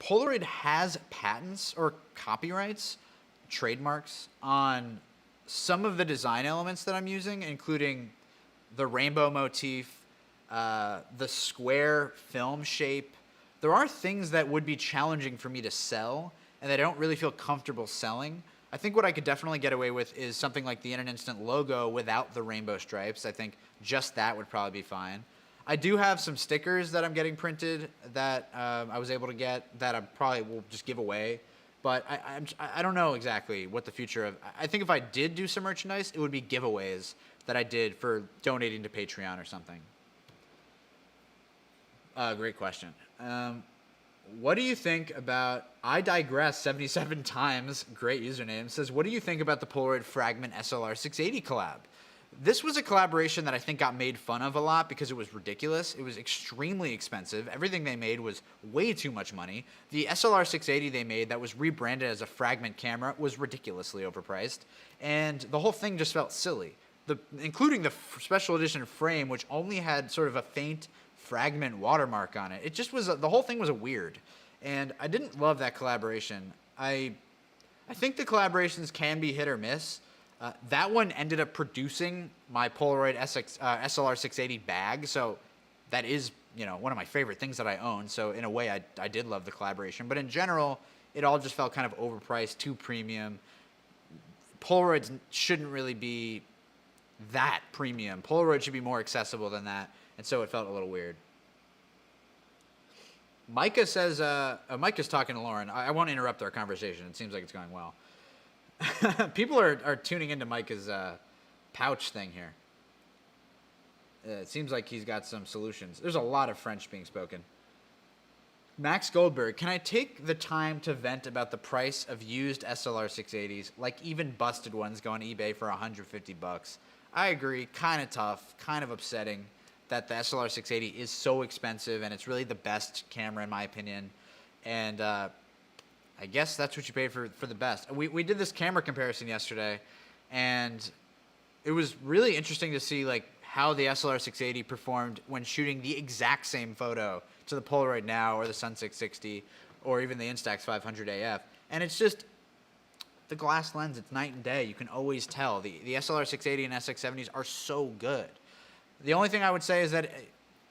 Polaroid has patents or copyrights, trademarks on some of the design elements that I'm using, including the rainbow motif, the square film shape. There are things that would be challenging for me to sell and that I don't really feel comfortable selling. I think what I could definitely get away with is something like the In an Instant logo without the rainbow stripes. I think just that would probably be fine. I do have some stickers that I'm getting printed that I was able to get that I probably will just give away. But I don't know exactly what the future of... I think if I did do some merchandise, it would be giveaways that I did for donating to Patreon or something. Great question. What do you think about... I digress 77 times. Great username. Says, what do you think about the Polaroid Fragment SLR 680 collab? This was a collaboration that I think got made fun of a lot because it was ridiculous. It was extremely expensive. Everything they made was way too much money. The SLR 680 they made that was rebranded as a Fragment camera was ridiculously overpriced. And the whole thing just felt silly. Including the special edition frame, which only had sort of a faint Fragment watermark on it. It just was... the whole thing was a weird. And I didn't love that collaboration. I think the collaborations can be hit or miss. That one ended up producing my Polaroid SLR 680 bag, so that is, one of my favorite things that I own. So in a way, I did love the collaboration. But in general, it all just felt kind of overpriced, too premium. Polaroids shouldn't really be that premium. Polaroid should be more accessible than that, and so it felt a little weird. Micah says, Micah's talking to Lauren. I won't interrupt our conversation. It seems like it's going well. People are tuning into Micah's pouch thing here. It seems like he's got some solutions. There's a lot of French being spoken. Max Goldberg, can I take the time to vent about the price of used SLR 680s, like even busted ones go on eBay for $150? I agree, kind of tough, kind of upsetting that the SLR 680 is so expensive, and it's really the best camera in my opinion. And I guess that's what you pay for the best. We did this camera comparison yesterday, and it was really interesting to see like how the SLR 680 performed when shooting the exact same photo to the Polaroid Now or the Sun 660 or even the Instax 500 AF. And it's just the glass lens, it's night and day. You can always tell. The SLR 680 and SX70s are so good. The only thing I would say is that,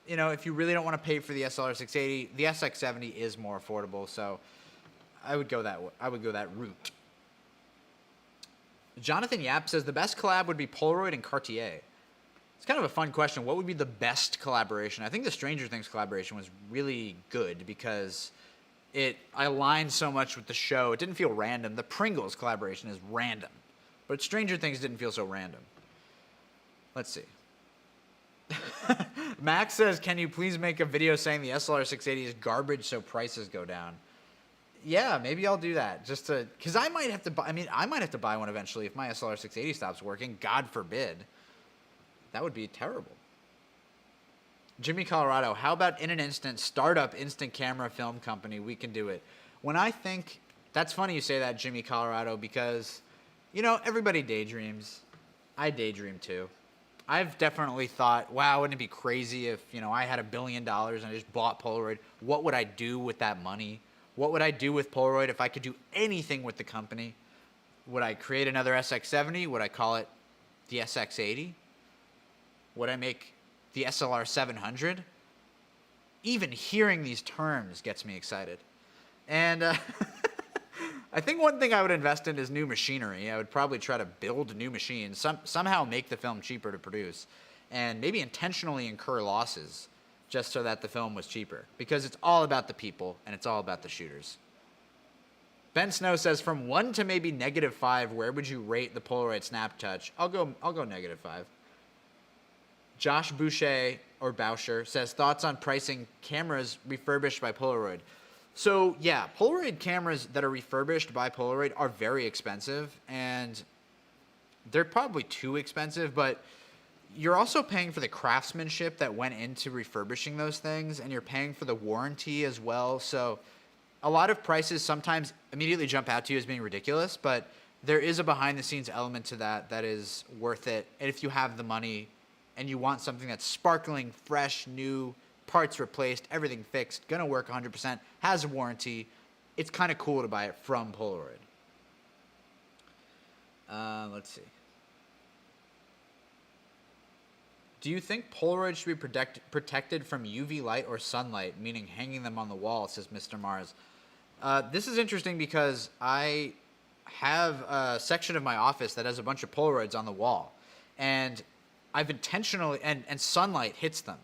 if you really don't want to pay for the SLR 680, the SX70 is more affordable, so I would go that route. Jonathan Yap says the best collab would be Polaroid and Cartier. It's kind of a fun question. What would be the best collaboration? I think the Stranger Things collaboration was really good because I aligned so much with the show. It didn't feel random. The Pringles collaboration is random, but Stranger Things didn't feel so random. Let's see. Max says, can you please make a video saying the SLR 680 is garbage so prices go down? Yeah, maybe I'll do that because I might have to buy. I might have to buy one eventually if my SLR 680 stops working. God forbid. That would be terrible. Jimmy Colorado, how about In an Instant startup instant camera film company? We can do it. That's funny you say that, Jimmy Colorado, because You know, everybody daydreams. I daydream too. I've definitely thought, wow, wouldn't it be crazy if, I had $1 billion and I just bought Polaroid? What would I do with that money? What would I do with Polaroid if I could do anything with the company? Would I create another SX70? Would I call it the SX80? Would I make the SLR 700? Even hearing these terms gets me excited. And I think one thing I would invest in is new machinery. I would probably try to build new machines, somehow make the film cheaper to produce, and maybe intentionally incur losses just so that the film was cheaper. Because it's all about the people, and it's all about the shooters. Ben Snow says, from 1 to maybe -5, where would you rate the Polaroid Snap Touch? I'll go -5. JoshBoucher or Boucher says, thoughts on pricing cameras refurbished by Polaroid. So yeah, Polaroid cameras that are refurbished by Polaroid are very expensive, and they're probably too expensive, but you're also paying for the craftsmanship that went into refurbishing those things, and you're paying for the warranty as well. So a lot of prices sometimes immediately jump out to you as being ridiculous, but there is a behind-the-scenes element to that is worth it. And if you have the money and you want something that's sparkling, fresh, new, parts replaced, everything fixed, gonna work 100%, has a warranty, it's kind of cool to buy it from Polaroid. Let's see. Do you think Polaroid should be protected from UV light or sunlight, meaning hanging them on the wall, says Mr. Mars? This is interesting because I have a section of my office that has a bunch of Polaroids on the wall. And I've intentionally, and sunlight hits them.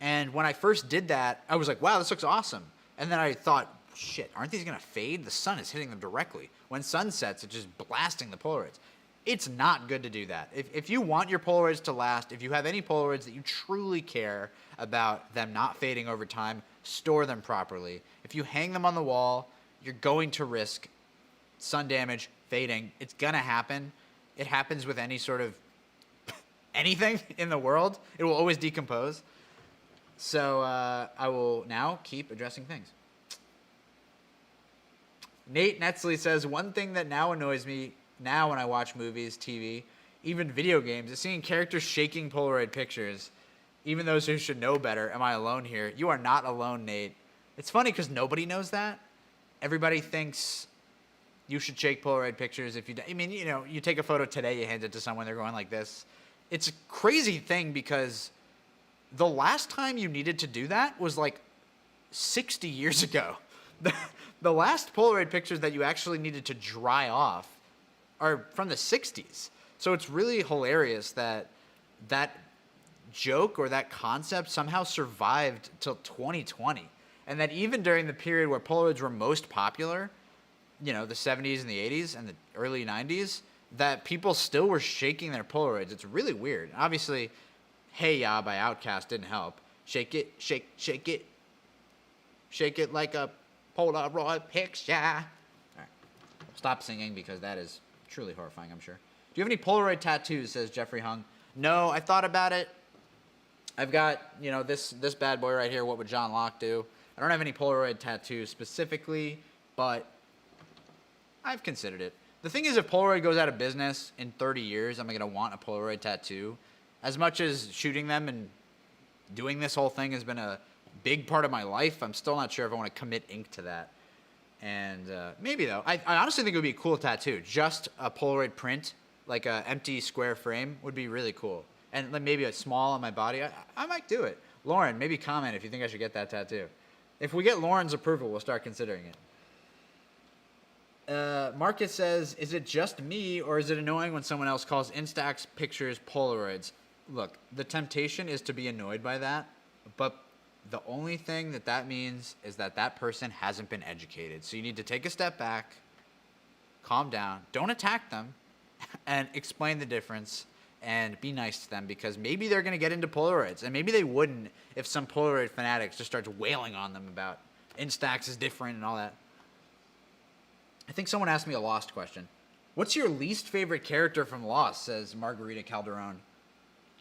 And when I first did that, I was like, wow, this looks awesome. And then I thought, shit, aren't these going to fade? The sun is hitting them directly. When sun sets, it's just blasting the Polaroids. It's not good to do that. If you want your Polaroids to last, if you have any Polaroids that you truly care about them not fading over time, store them properly. If you hang them on the wall, you're going to risk sun damage, fading. It's going to happen. It happens with any sort of anything in the world. It will always decompose. So I will now keep addressing things. Nate Netsley says, one thing that now annoys me now when I watch movies, TV, even video games, is seeing characters shaking Polaroid pictures. Even those who should know better. Am I alone here? You are not alone, Nate. It's funny because nobody knows that. Everybody thinks you should shake Polaroid pictures if you... I mean, you take a photo today, you hand it to someone, they're going like this. It's a crazy thing because the last time you needed to do that was like 60 years ago. The last Polaroid pictures that you actually needed to dry off are from the 60s. So it's really hilarious that that joke or that concept somehow survived till 2020. And that even during the period where Polaroids were most popular, the 70s and the 80s and the early 90s, that people still were shaking their Polaroids. It's really weird. Obviously, Hey Ya by Outkast didn't help. Shake it, shake it. Shake it like a Polaroid picture. All right. Stop singing because that is truly horrifying, I'm sure. Do you have any Polaroid tattoos, says Jeffrey Hung. No, I thought about it. I've got, this bad boy right here, What Would John Locke Do? I don't have any Polaroid tattoos specifically, but I've considered it. The thing is, if Polaroid goes out of business in 30 years, I'm going to want a Polaroid tattoo. As much as shooting them and doing this whole thing has been a big part of my life, I'm still not sure if I want to commit ink to that. And maybe, though. I honestly think it would be a cool tattoo. Just a Polaroid print, like an empty square frame, would be really cool. And maybe a small on my body. I might do it. Lauren, maybe comment if you think I should get that tattoo. If we get Lauren's approval, we'll start considering it. Marcus says, is it just me, or is it annoying when someone else calls Instax pictures Polaroids? Look, the temptation is to be annoyed by that, but the only thing that means is that that person hasn't been educated. So you need to take a step back, calm down, don't attack them, and explain the difference, and be nice to them, because maybe they're going to get into Polaroids, and maybe they wouldn't if some Polaroid fanatics just starts wailing on them about Instax is different and all that. I think someone asked me a Lost question. What's your least favorite character from Lost, says Margarita Calderon.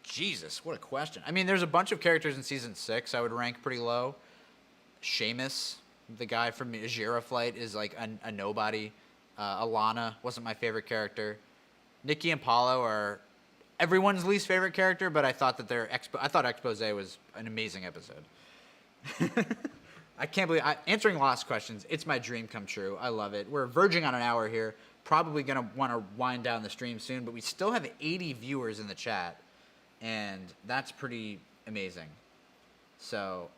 Jesus, what a question. I mean, there's a bunch of characters in Season 6 I would rank pretty low. Seamus, the guy from Giraflight, is like a nobody. Alana wasn't my favorite character. Nikki and Paulo are everyone's least favorite character, but I thought that I thought Expose was an amazing episode. I can't believe answering lost questions. It's my dream come true. I love it. We're verging on an hour here. Probably gonna want to wind down the stream soon, but we still have 80 viewers in the chat, and that's pretty amazing. So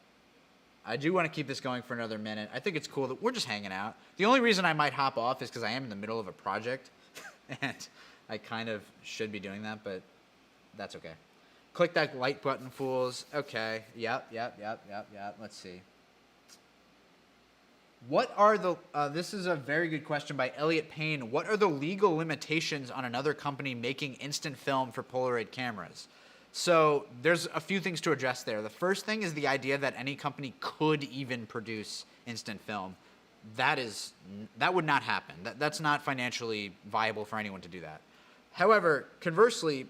I do want to keep this going for another minute. I think it's cool that we're just hanging out. The only reason I might hop off is because I am in the middle of a project, and I kind of should be doing that, but that's okay. Click that like button, fools. Okay. Yep. Let's see. What are the, this is a very good question by Elliot Payne. What are the legal limitations on another company making instant film for Polaroid cameras? So there's a few things to address there. The first thing is the idea that any company could even produce instant film. That would not happen. That's not financially viable for anyone to do that. However, conversely,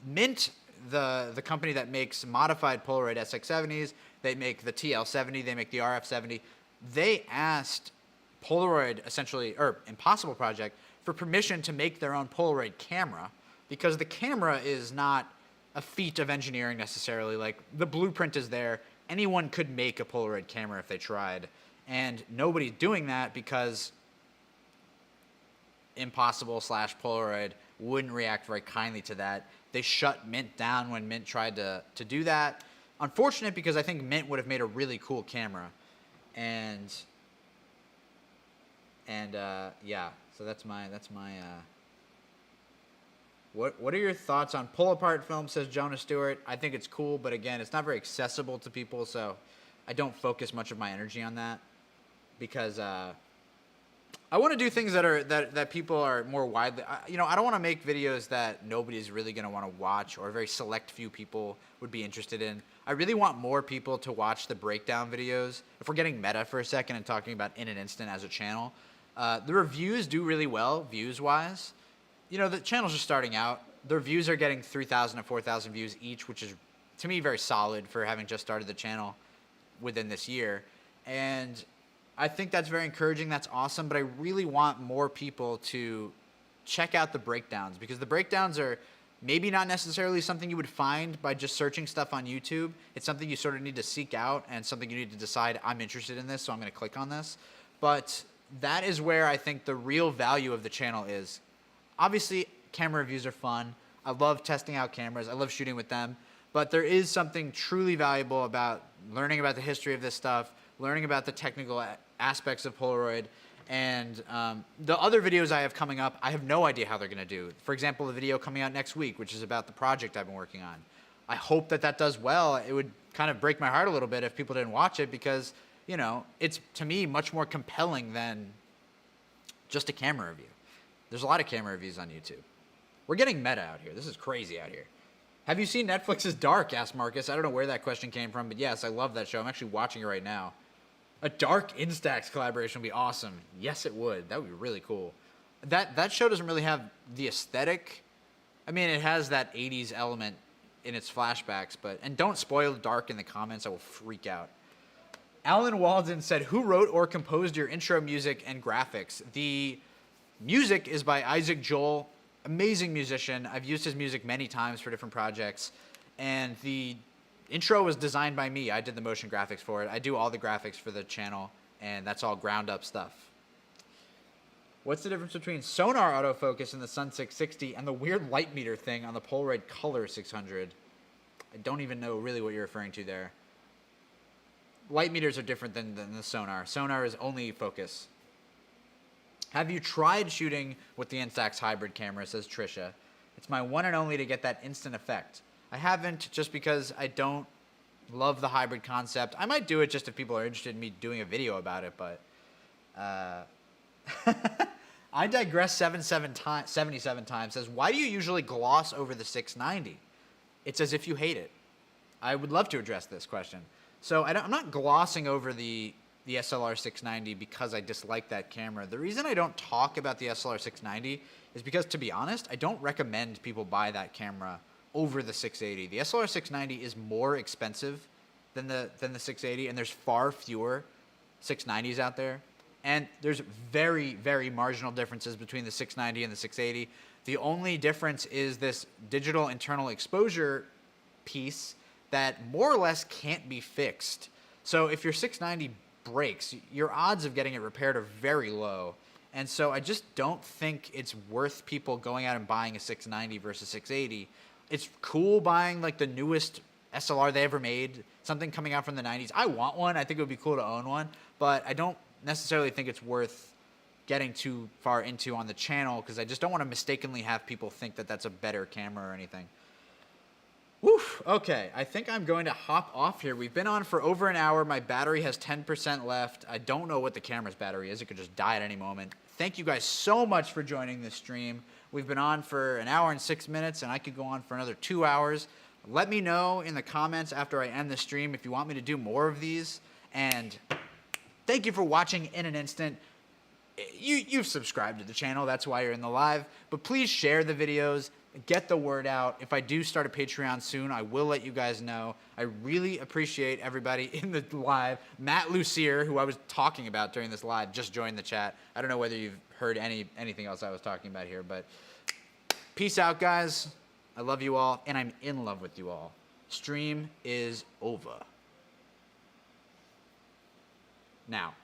Mint, the company that makes modified Polaroid SX70s, they make the TL70, they make the RF70, they asked Polaroid, essentially, or Impossible Project, for permission to make their own Polaroid camera, because the camera is not a feat of engineering necessarily. Like, the blueprint is there. Anyone could make a Polaroid camera if they tried, and nobody's doing that because Impossible/Polaroid wouldn't react very kindly to that. They shut Mint down when Mint tried to do that. Unfortunate, because I think Mint would have made a really cool camera. And yeah, so that's my what are your thoughts on pull-apart film, says Jonah Stewart. I think it's cool, but again, it's not very accessible to people, so I don't focus much of my energy on that, because I want to do things that people are more widely, I don't want to make videos that nobody's really going to want to watch, or a very select few people would be interested in. I really want more people to watch the breakdown videos. If we're getting meta for a second and talking about In an Instant as a channel, the reviews do really well, views-wise. The channel's just starting out. The reviews are getting 3,000 to 4,000 views each, which is, to me, very solid for having just started the channel within this year. And I think that's very encouraging. That's awesome. But I really want more people to check out the breakdowns, because the breakdowns are maybe not necessarily something you would find by just searching stuff on YouTube. It's something you sort of need to seek out, and something you need to decide, I'm interested in this, so I'm going to click on this. But that is where I think the real value of the channel is. Obviously, camera reviews are fun. I love testing out cameras. I love shooting with them. But there is something truly valuable about learning about the history of this stuff, learning about the technical aspects of Polaroid, and the other videos I have coming up, I have no idea how they're going to do. For example, the video coming out next week, which is about the project I've been working on. I hope that does well. It would kind of break my heart a little bit if people didn't watch it, because, it's, to me, much more compelling than just a camera review. There's a lot of camera reviews on YouTube. We're getting meta out here. This is crazy out here. Have you seen Netflix's Dark? Asked Marcus. I don't know where that question came from, but yes, I love that show. I'm actually watching it right now. A Dark Instax collaboration would be awesome. Yes, it would. That would be really cool. That show doesn't really have the aesthetic. I mean, it has that 80s element in its flashbacks, and don't spoil Dark in the comments. I will freak out. Alan Walden said, who wrote or composed your intro music and graphics? The music is by Isaac Joel, amazing musician. I've used his music many times for different projects, and the intro was designed by me. I did the motion graphics for it. I do all the graphics for the channel, and that's all ground up stuff. What's the difference between sonar autofocus in the Sun 660 and the weird light meter thing on the Polaroid Color 600? I don't even know really what you're referring to there. Light meters are different than the sonar. Sonar is only focus. Have you tried shooting with the Instax hybrid camera, says Trisha. It's my one and only to get that instant effect. I haven't, just because I don't love the hybrid concept. I might do it just if people are interested in me doing a video about it, but I digress 77 times, says, why do you usually gloss over the 690? It's as if you hate it. I would love to address this question. So I'm not glossing over the SLR 690 because I dislike that camera. The reason I don't talk about the SLR 690 is because, to be honest, I don't recommend people buy that camera over the 680. The SLR 690 is more expensive than the 680, and there's far fewer 690s out there. And there's very, very marginal differences between the 690 and the 680. The only difference is this digital internal exposure piece that more or less can't be fixed. So if your 690 breaks, your odds of getting it repaired are very low. And so I just don't think it's worth people going out and buying a 690 versus 680. It's cool buying like the newest SLR they ever made, something coming out from the 90s. I want one. I think it would be cool to own one, but I don't necessarily think it's worth getting too far into on the channel because I just don't want to mistakenly have people think that that's a better camera or anything. Woof. Okay, I think I'm going to hop off here. We've been on for over an hour. My battery has 10% left. I don't know what the camera's battery is. It could just die at any moment. Thank you guys so much for joining this stream. We've been on for an hour and 6 minutes, and I could go on for another 2 hours. Let me know in the comments after I end the stream if you want me to do more of these. And thank you for watching in an instant. You've subscribed to the channel. That's why you're in the live. But please share the videos. Get the word out. If I do start a Patreon soon, I will let you guys know. I really appreciate everybody in the live. Matt Lucier, who I was talking about during this live, just joined the chat. I don't know whether you've heard anything else I was talking about here, but peace out, guys. I love you all, and I'm in love with you all. Stream is over. Now.